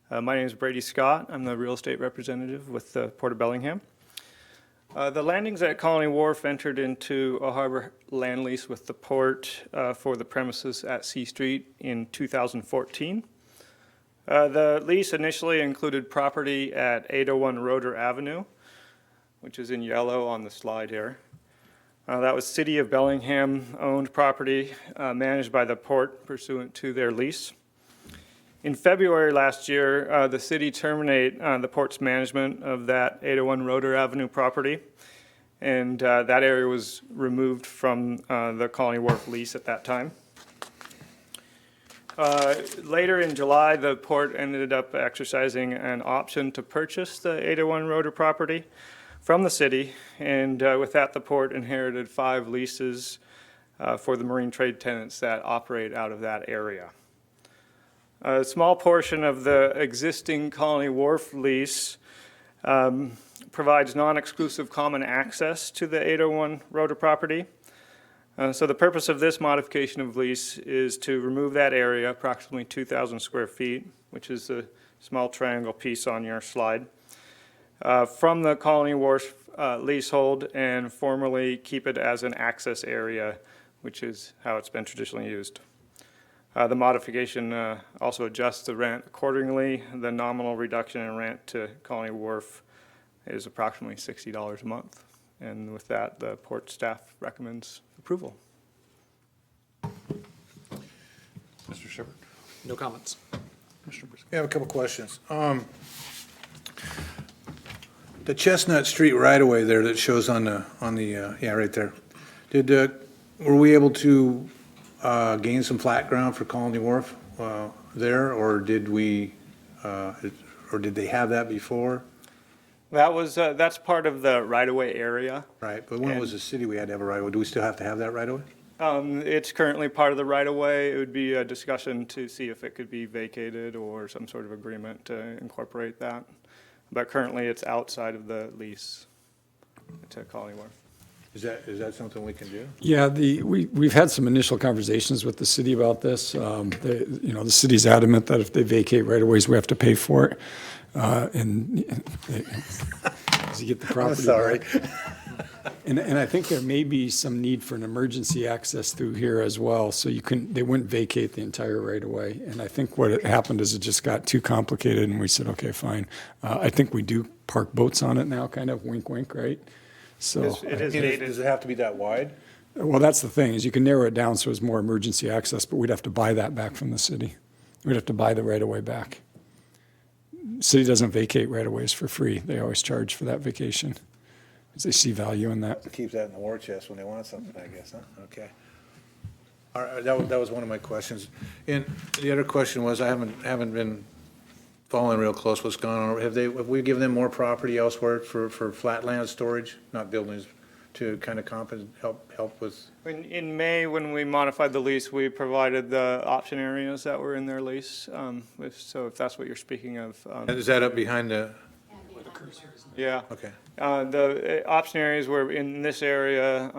My name is Brady Scott. I'm the real estate representative with the Port of Bellingham. The Landings at Colony Wharf entered into a harbor land lease with the port for the premises at C Street in 2014. The lease initially included property at 801 Roeder Avenue, which is in yellow on the slide here. That was City of Bellingham-owned property managed by the port pursuant to their lease. In February last year, the city terminated the port's management of that 801 Roeder Avenue property, and that area was removed from the Colony Wharf lease at that time. Later in July, the port ended up exercising an option to purchase the 801 Roeder property from the city, and with that, the port inherited 5 leases for the marine trade tenants that operate out of that area. A small portion of the existing Colony Wharf lease provides non-exclusive common access to the 801 Roeder property. So the purpose of this modification of lease is to remove that area, approximately 2,000 square feet, which is the small triangle piece on your slide, from the Colony Wharf leasehold and formally keep it as an access area, which is how it's been traditionally used. The modification also adjusts the rent accordingly. The nominal reduction in rent to Colony Wharf is approximately $60 a month. And with that, the port staff recommends approval. Mr. Shepherd? No comments. Mr. Briscoe? I have a couple questions. The Chestnut Street right-of-way there that shows on the, yeah, right there. Were we able to gain some flat ground for Colony Wharf there, or did we, or did they have that before? That was, that's part of the right-of-way area. Right, but when it was a city, we had to have a right-of-way. Do we still have to have that right-of-way? It's currently part of the right-of-way. It would be a discussion to see if it could be vacated or some sort of agreement to incorporate that. But currently, it's outside of the lease to Colony Wharf. Is that something we can do? Yeah, we've had some initial conversations with the city about this. The city's adamant that if they vacate right-of-ways, we have to pay for it. As you get the property sorry. back. And I think there may be some need for an emergency access through here as well, so they wouldn't vacate the entire right-of-way. And I think what had happened is it just got too complicated, and we said, okay, fine. I think we do park boats on it now, kind of wink, wink, right? So, It is dated. Does it have to be that wide? well, that's the thing, is you can narrow it down so it's more emergency access, but we'd have to buy that back from the city. We'd have to buy the right-of-way back. City doesn't vacate right-of-ways for free. They always charge for that vacation, because they see value in that. Keep that in the war chest when they want something, I guess, huh? Okay. All right, that was one of my questions. And the other question was, I haven't been following real close what's going on. Have we given them more property elsewhere for flatland storage, not buildings, to kind of help with? In May, when we modified the lease, we provided the option areas that were in their lease. So if that's what you're speaking of. Is that up behind the? Yeah. Okay. The option areas were in this area,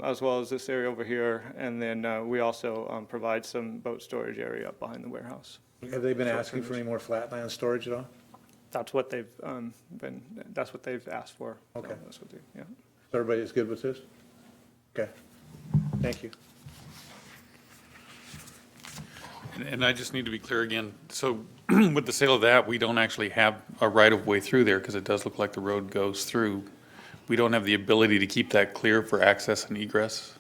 as well as this area over here. And then we also provide some boat storage area up behind the warehouse. Have they been asking for any more flatland storage at all? That's what they've that's what they've asked for. Okay. That's what they, yeah. Everybody is good with this? Okay. Thank you. And I just need to be clear again, so with the sale of that, we don't actually have a right-of-way through there, because it does look like the road goes through. We don't have the ability to keep that clear for access and egress?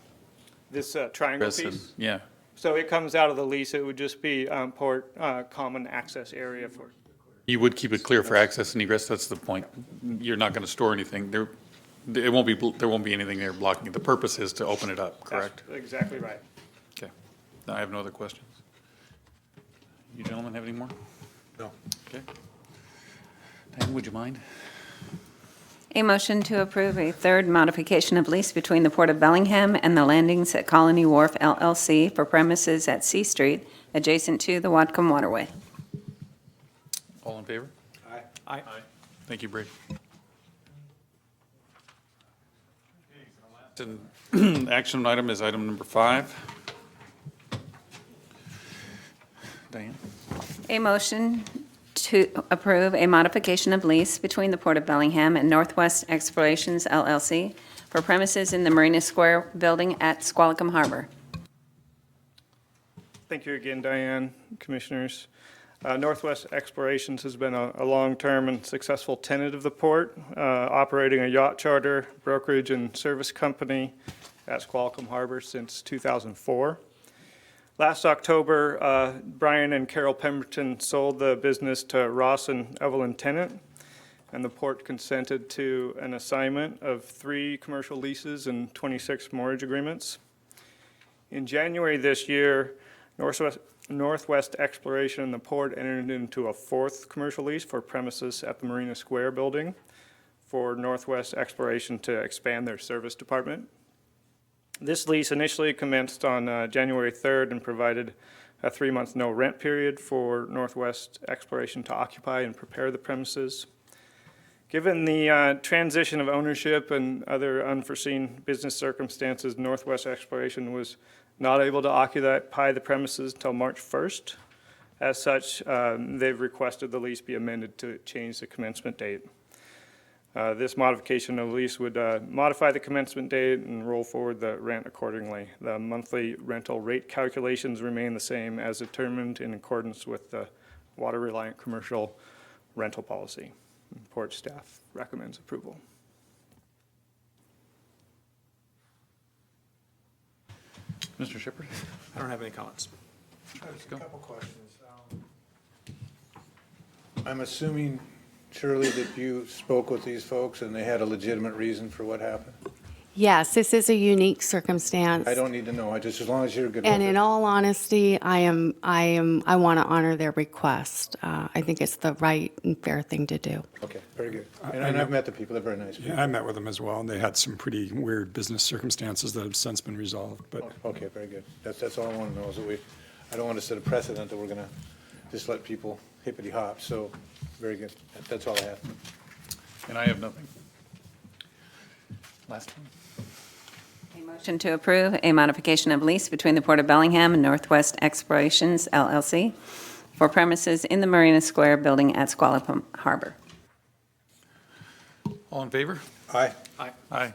This triangle Egress and- piece? Yeah, So it comes out of the lease. It would just be port common access area for. you would keep it clear for access and egress, that's the point. You're not going to store anything there. There won't be anything there blocking it. The purpose is to open it up, correct? That's exactly right. Okay. I have no other questions. You gentlemen have any more? No. Okay. Diane, would you mind? A motion to approve a third modification of lease between the Port of Bellingham and the Landings at Colony Wharf LLC for premises at C Street, adjacent to the Whatcom Waterway. All in favor? Aye. Thank you, Brady. And action item is item number 5. Diane? A motion to approve a modification of lease between the Port of Bellingham and Northwest Explorations LLC for premises in the Marina Square building at Squalicum Harbor. Thank you again, Diane, Commissioners. Northwest Explorations has been a long-term and successful tenant of the port, operating a yacht charter, brokerage, and service company at Squalicum Harbor since 2004. Last October, Brian and Carol Pemberton sold the business to Ross and Evelyn Tennant, and the port consented to an assignment of 3 commercial leases and 26 mortgage agreements. In January this year, Northwest Exploration and the port entered into a 4th commercial lease for premises at the Marina Square building for Northwest Exploration to expand their service department. This lease initially commenced on January 3rd and provided a 3-month no rent period for Northwest Exploration to occupy and prepare the premises. Given the transition of ownership and other unforeseen business circumstances, Northwest Exploration was not able to occupy the premises until March 1st. As such, they've requested the lease be amended to change the commencement date. This modification of the lease would modify the commencement date and roll forward the rent accordingly. The monthly rental rate calculations remain the same as determined in accordance with the water-reliant commercial rental policy. Port staff recommends approval. Mr. Shepherd? I don't have any comments. A couple questions. I'm assuming, Shirley, that you spoke with these folks and they had a legitimate reason for what happened? Yes, this is a unique circumstance. I don't need to know, as long as you're good with And in it. all honesty, I want to honor their request. I think it's the right and fair thing to do. Okay, very good. And I've met the people, they're very nice people. Yeah, I met with them as well, and they had some pretty weird business circumstances that have since been resolved, but Okay, very good. That's all I want to know, is that I don't want to set a precedent that we're going to just let people hippity hop, so, very good. That's all I have. And I have nothing. Last one. A motion to approve a modification of lease between the Port of Bellingham and Northwest Explorations LLC for premises in the Marina Square building at Squalicum Harbor. All in favor? Aye. Aye.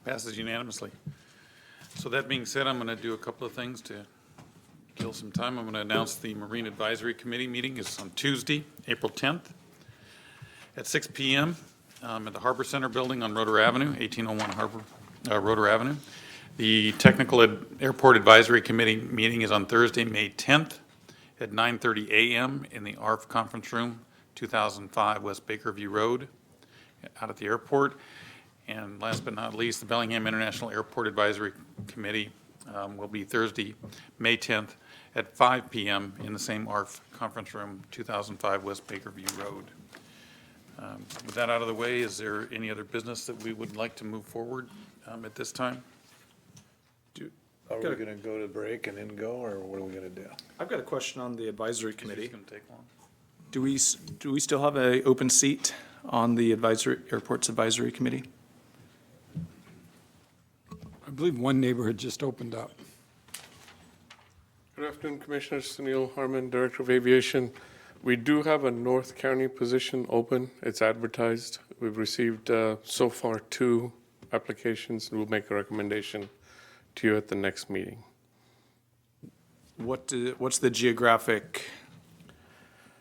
Passes unanimously. So that being said, I'm going to do a couple of things to kill some time. I'm going to announce the Marine Advisory Committee meeting is on Tuesday, April 10th at 6 p.m. At the Harbor Center Building on Roeder Avenue, 1801 Roeder Avenue. The Technical Airport Advisory Committee meeting is on Thursday, May 10th at 9:30 a.m. in the ARF Conference Room, 2005 West Bakerview Road, out at the airport. And last but not least, the Bellingham International Airport Advisory Committee will be Thursday, May 10th at 5 p.m. in the same ARF Conference Room, 2005 West Bakerview Road. With that out of the way, is there any other business that we would like to move forward at this time? Are we going to go to break and then go, or what are we going to do? I've got a question on the advisory It's committee. going to take long. Do we still have an open seat on the airports advisory committee? I believe one neighborhood just opened up. Good afternoon, Commissioners. Sunil Harman, Director of Aviation. We do have a North County position open. It's advertised. We've received so far 2 applications, and we'll make a recommendation to you at the next meeting. What's the geographic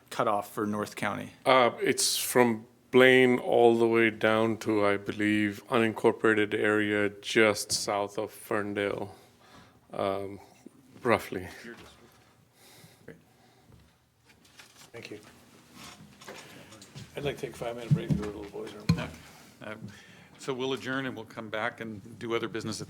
cutoff for North County? It's from Blaine all the way down to, I believe, unincorporated area just south of Ferndale, roughly. Thank you. I'd like to take a 5-minute break and go to the little boys' room. So we'll adjourn and we'll come back and do other business at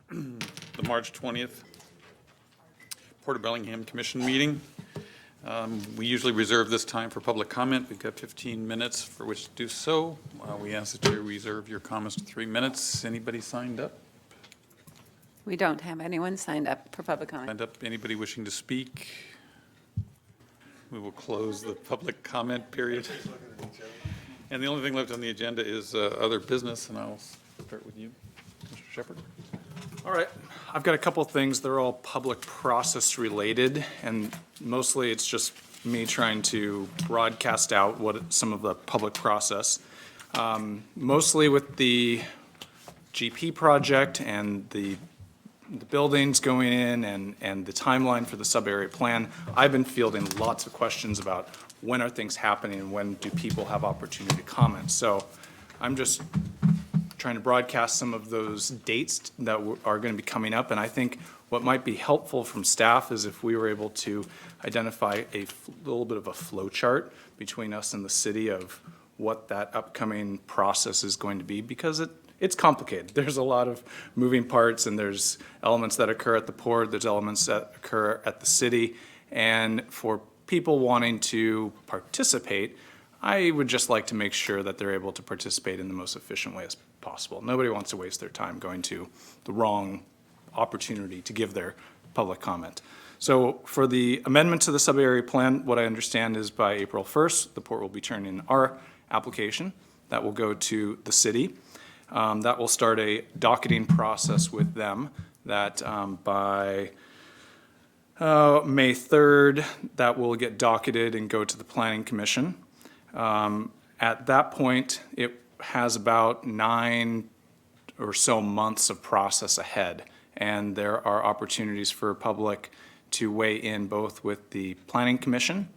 the March 20th Port of Bellingham Commission meeting. We usually reserve this time for public comment. We've got 15 minutes for which to do so. We ask that you reserve your comments to 3 minutes. Anybody signed up? We don't have anyone signed up for public comment. Signed up? Anybody wishing to speak? We will close the public comment period. And the only thing left on the agenda is other business, and I'll start with you, Mr. Shepherd. All right, I've got a couple of things. They're all public process related, and mostly it's just me trying to broadcast out what some of the public process. Mostly with the GP project and the buildings going in and the timeline for the sub-area plan, I've been fielding lots of questions about when are things happening and when do people have opportunity to comment. So I'm just trying to broadcast some of those dates that are going to be coming up. And I think what might be helpful from staff is if we were able to identify a little bit of a flow chart between us and the city of what that upcoming process is going to be, because it's complicated. There's a lot of moving parts, and there's elements that occur at the port, there's elements that occur at the city. And for people wanting to participate, I would just like to make sure that they're able to participate in the most efficient way as possible. Nobody wants to waste their time going to the wrong opportunity to give their public comment. So for the amendment to the sub-area plan, what I understand is by April 1st, the port will be turning in our application. That will go to the city. That will start a docketing process with them that by May 3rd, that will get docketed and go to the Planning Commission. At that point, it has about 9 or so months of process ahead, and there are opportunities for public to weigh in both with the Planning Commission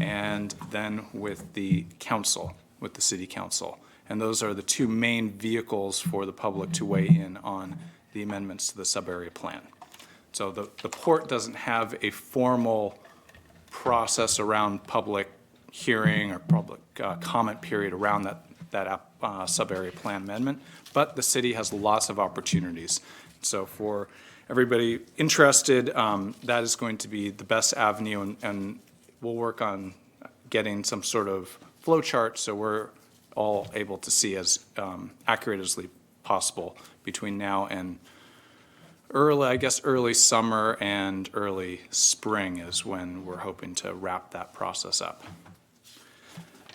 and then with the council, with the City Council. And those are the two main vehicles for the public to weigh in on the amendments to the sub-area plan. So the port doesn't have a formal process around public hearing or public comment period around that sub-area plan amendment, but the city has lots of opportunities. So for everybody interested, that is going to be the best avenue, and we'll work on getting some sort of flow chart so we're all able to see as accurate as possible between now and early summer and early spring is when we're hoping to wrap that process up.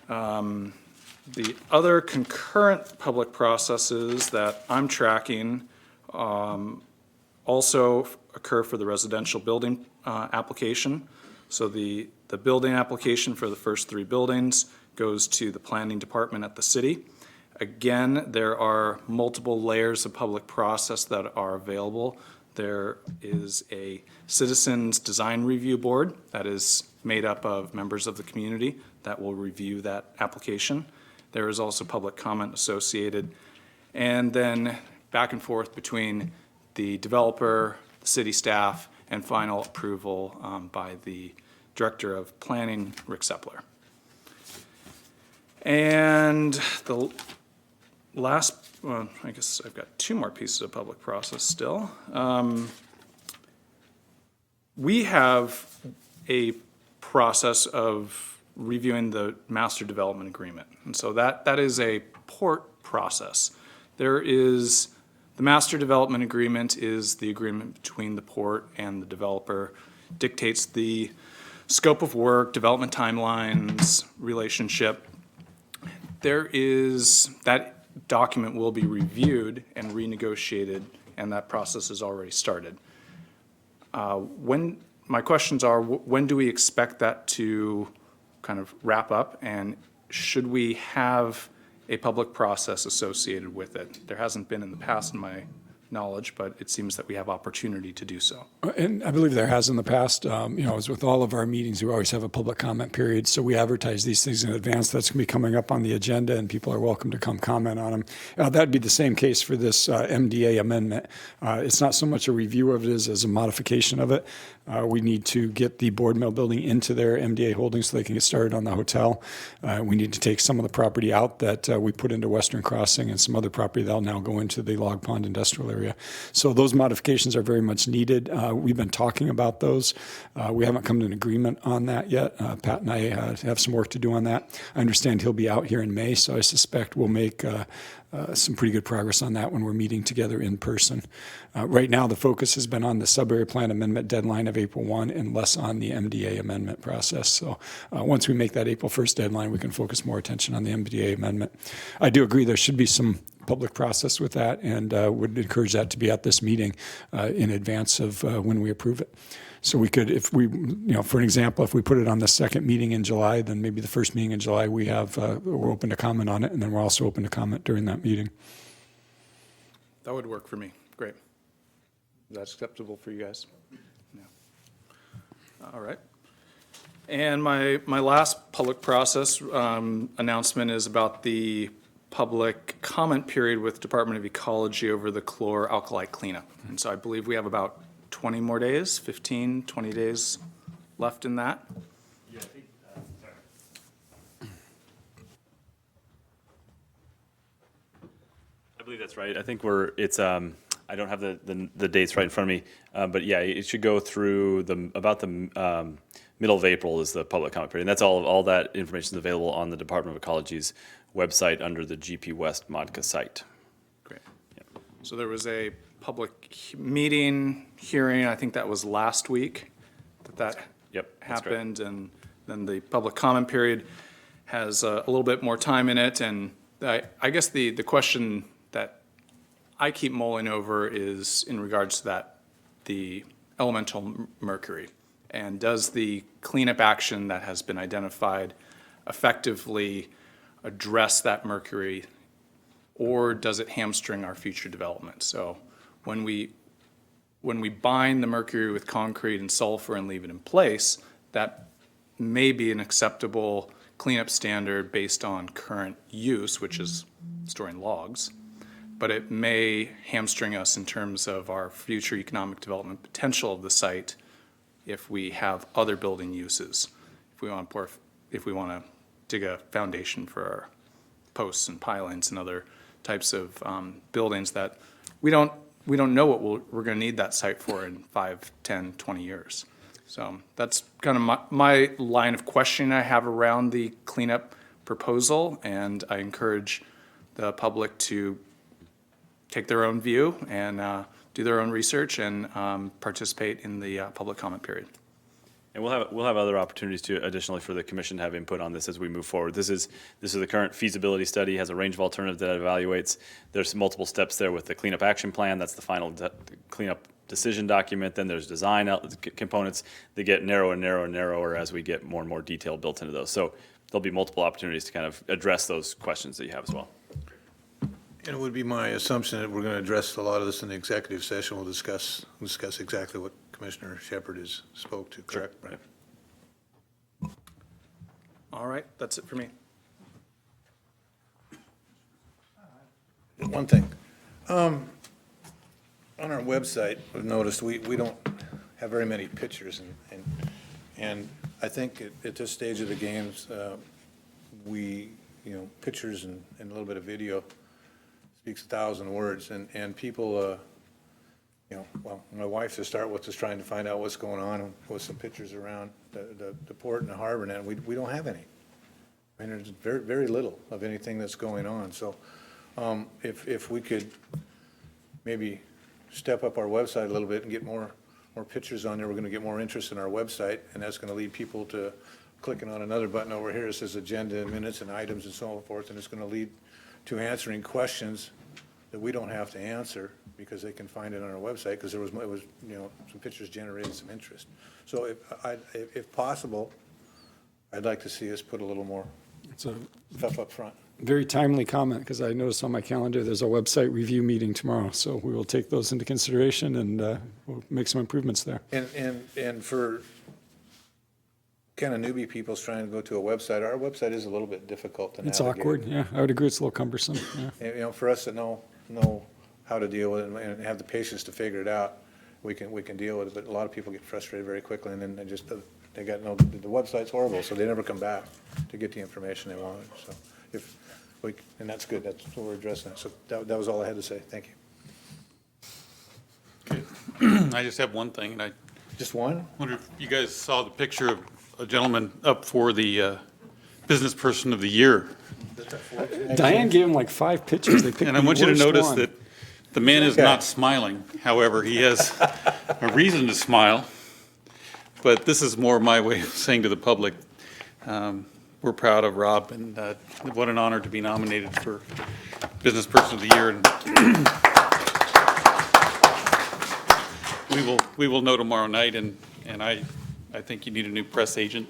The other concurrent public processes that I'm tracking also occur for the residential building application. So the building application for the first 3 buildings goes to the planning department at the city. Again, there are multiple layers of public process that are available. There is a citizens design review board that is made up of members of the community that will review that application. There is also public comment associated, and then back and forth between the developer, the city staff, and final approval by the Director of Planning, Rick Sepler. And the last, well, I guess I've got 2 more pieces of public process still. We have a process of reviewing the master development agreement. And so that is a port process. There is, the master development agreement is the agreement between the port and the developer, dictates the scope of work, development timelines, relationship. There is, that document will be reviewed and renegotiated, and that process has already started. My questions are, when do we expect that to kind of wrap up, and should we have a public process associated with it? There hasn't been in the past, in my knowledge, but it seems that we have opportunity to do so. And I believe there has in the past. As with all of our meetings, we always have a public comment period, so we advertise these things in advance. That's going to be coming up on the agenda, and people are welcome to come comment on them. That'd be the same case for this MDA amendment. It's not so much a review of it as a modification of it. We need to get the board mill building into their MDA holdings so they can get started on the hotel. We need to take some of the property out that we put into Western Crossing, and some other property that'll now go into the Log Pond Industrial Area area. So those modifications are very much needed. We've been talking about those. We haven't come to an agreement on that yet. Pat and I have some work to do on that. I understand he'll be out here in May, so I suspect we'll make some pretty good progress on that when we're meeting together in person. Right now, the focus has been on the sub-area plan amendment deadline of April 1 and less on the MDA amendment process. So once we make that April 1st deadline, we can focus more attention on the MDA amendment. I do agree there should be some public process with that, and would encourage that to be at this meeting in advance of when we approve it. So we could, if we, for an example, if we put it on the second meeting in July, then maybe the first meeting in July, we're open to comment on it, and then we're also open to comment during that meeting. That would work for me. Great. Is that acceptable for you guys? Yeah. All right. And my last public process announcement is about the public comment period with Department of Ecology over the chlor-alkali cleanup. And so I believe we have about 20 more days, 15, 20 days left in that. Yeah, I think, I believe that's right. I think I don't have the dates right in front of me, but yeah, it should go through about the middle of April is the public comment period. And that's all that information is available on the Department of Ecology's website under the GP West MODCA site. Great. Yep. So there was a public meeting, hearing, I think that was last week that Yep, that's correct. happened. And then the public comment period has a little bit more time in it. And I guess the question that I keep mulling over is in regards to the elemental mercury. And does the cleanup action that has been identified effectively address that mercury, or does it hamstring our future development? So when we bind the mercury with concrete and sulfur and leave it in place, that may be an acceptable cleanup standard based on current use, which is storing logs, but it may hamstring us in terms of our future economic development potential of the site if we have other building uses. If we want to dig a foundation for our posts and pilings and other types of buildings that we don't know what we're going to need that site for in 5, 10, 20 years. So that's kind of my line of questioning I have around the cleanup proposal, and I encourage the public to take their own view and do their own research and participate in the public comment period. And we'll have other opportunities to additionally for the commission to have input on this as we move forward. This is the current feasibility study, has a range of alternatives that it evaluates. There's multiple steps there with the cleanup action plan. That's the final cleanup decision document. Then there's design components that get narrower and narrower and narrower as we get more and more detail built into those. So there'll be multiple opportunities to kind of address those questions that you have as well. And it would be my assumption that we're going to address a lot of this in the executive session. We'll discuss exactly what Commissioner Shepard has spoke to, correct? Sure. Right. All right, that's it for me. One thing, on our website, I've noticed we don't have very many pictures, and I think at this stage of the games, pictures and a little bit of video speaks 1,000 words, and people, well, my wife to start with is trying to find out what's going on with some pictures around the port and the harbor, and we don't have any. I mean, there's very, very little of anything that's going on. So if we could maybe step up our website a little bit and get more pictures on there, we're going to get more interest in our website, and that's going to lead people to clicking on another button over here that says agenda and minutes and items and so forth, and it's going to lead to answering questions that we don't have to answer because they can find it on our website, because it was some pictures generated some interest. So if possible, I'd like to see us put a little more stuff up front. Very timely comment, because I noticed on my calendar there's a website review meeting tomorrow, so we will take those into consideration and we'll make some improvements there. And for kind of newbie people trying to go to a website, our website is a little bit difficult to navigate. It's awkward, yeah. I would agree it's a little cumbersome, yeah. And, for us to know how to deal with it and have the patience to figure it out, we can deal with it. But a lot of people get frustrated very quickly, and then the website's horrible, so they never come back to get the information they wanted. So and that's good. That's what we're addressing. So that was all I had to say. Thank you. I just have one thing, and I Just one? wonder if you guys saw the picture of a gentleman up for the Business Person of the Year. Diane gave him like 5 pictures. They picked And I the want you to worst notice one. that the man is not smiling. However, he has a reason to smile. But this is more my way of saying to the public, we're proud of Rob, and what an honor to be nominated for Business Person of the Year. And we will know tomorrow night, and I think you need a new press agent.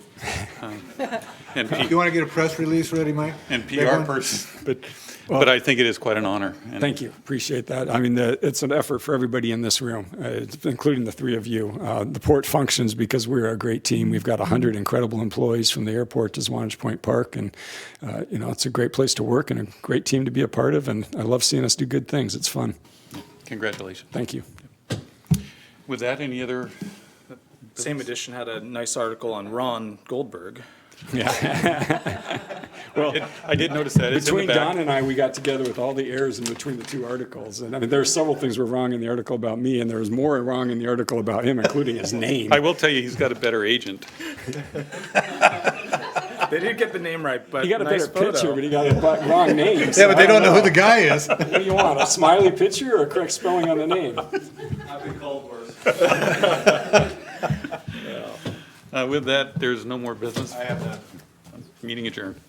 And You want to get a press release ready, Mike? and Big PR one? person, but I think it is quite an honor. And Thank you. Appreciate that. I mean, it's an effort for everybody in this room, including the 3 of you. The port functions because we're a great team. We've got 100 incredible employees from the airport to Swanage Point Park, and it's a great place to work and a great team to be a part of. And I love seeing us do good things. It's fun. Congratulations. Thank you. With that, any other? Same edition had a nice article on Ron Goldberg. Well, I did notice that. It's in the between back. Don and I, we got together with all the errors in between the 2 articles. And I mean, there are several things were wrong in the article about me, and there was more wrong in the article about him, including his name. I will tell you, he's got a better agent. They did get the name right, but He got a nice better photo. picture, but he got a wrong name. Yeah, so but they I don't know who the guy is. What do you want, a smiley picture or a correct spelling on the name? I've been called worse. With that, there's no more business. I have none. Meeting adjourned.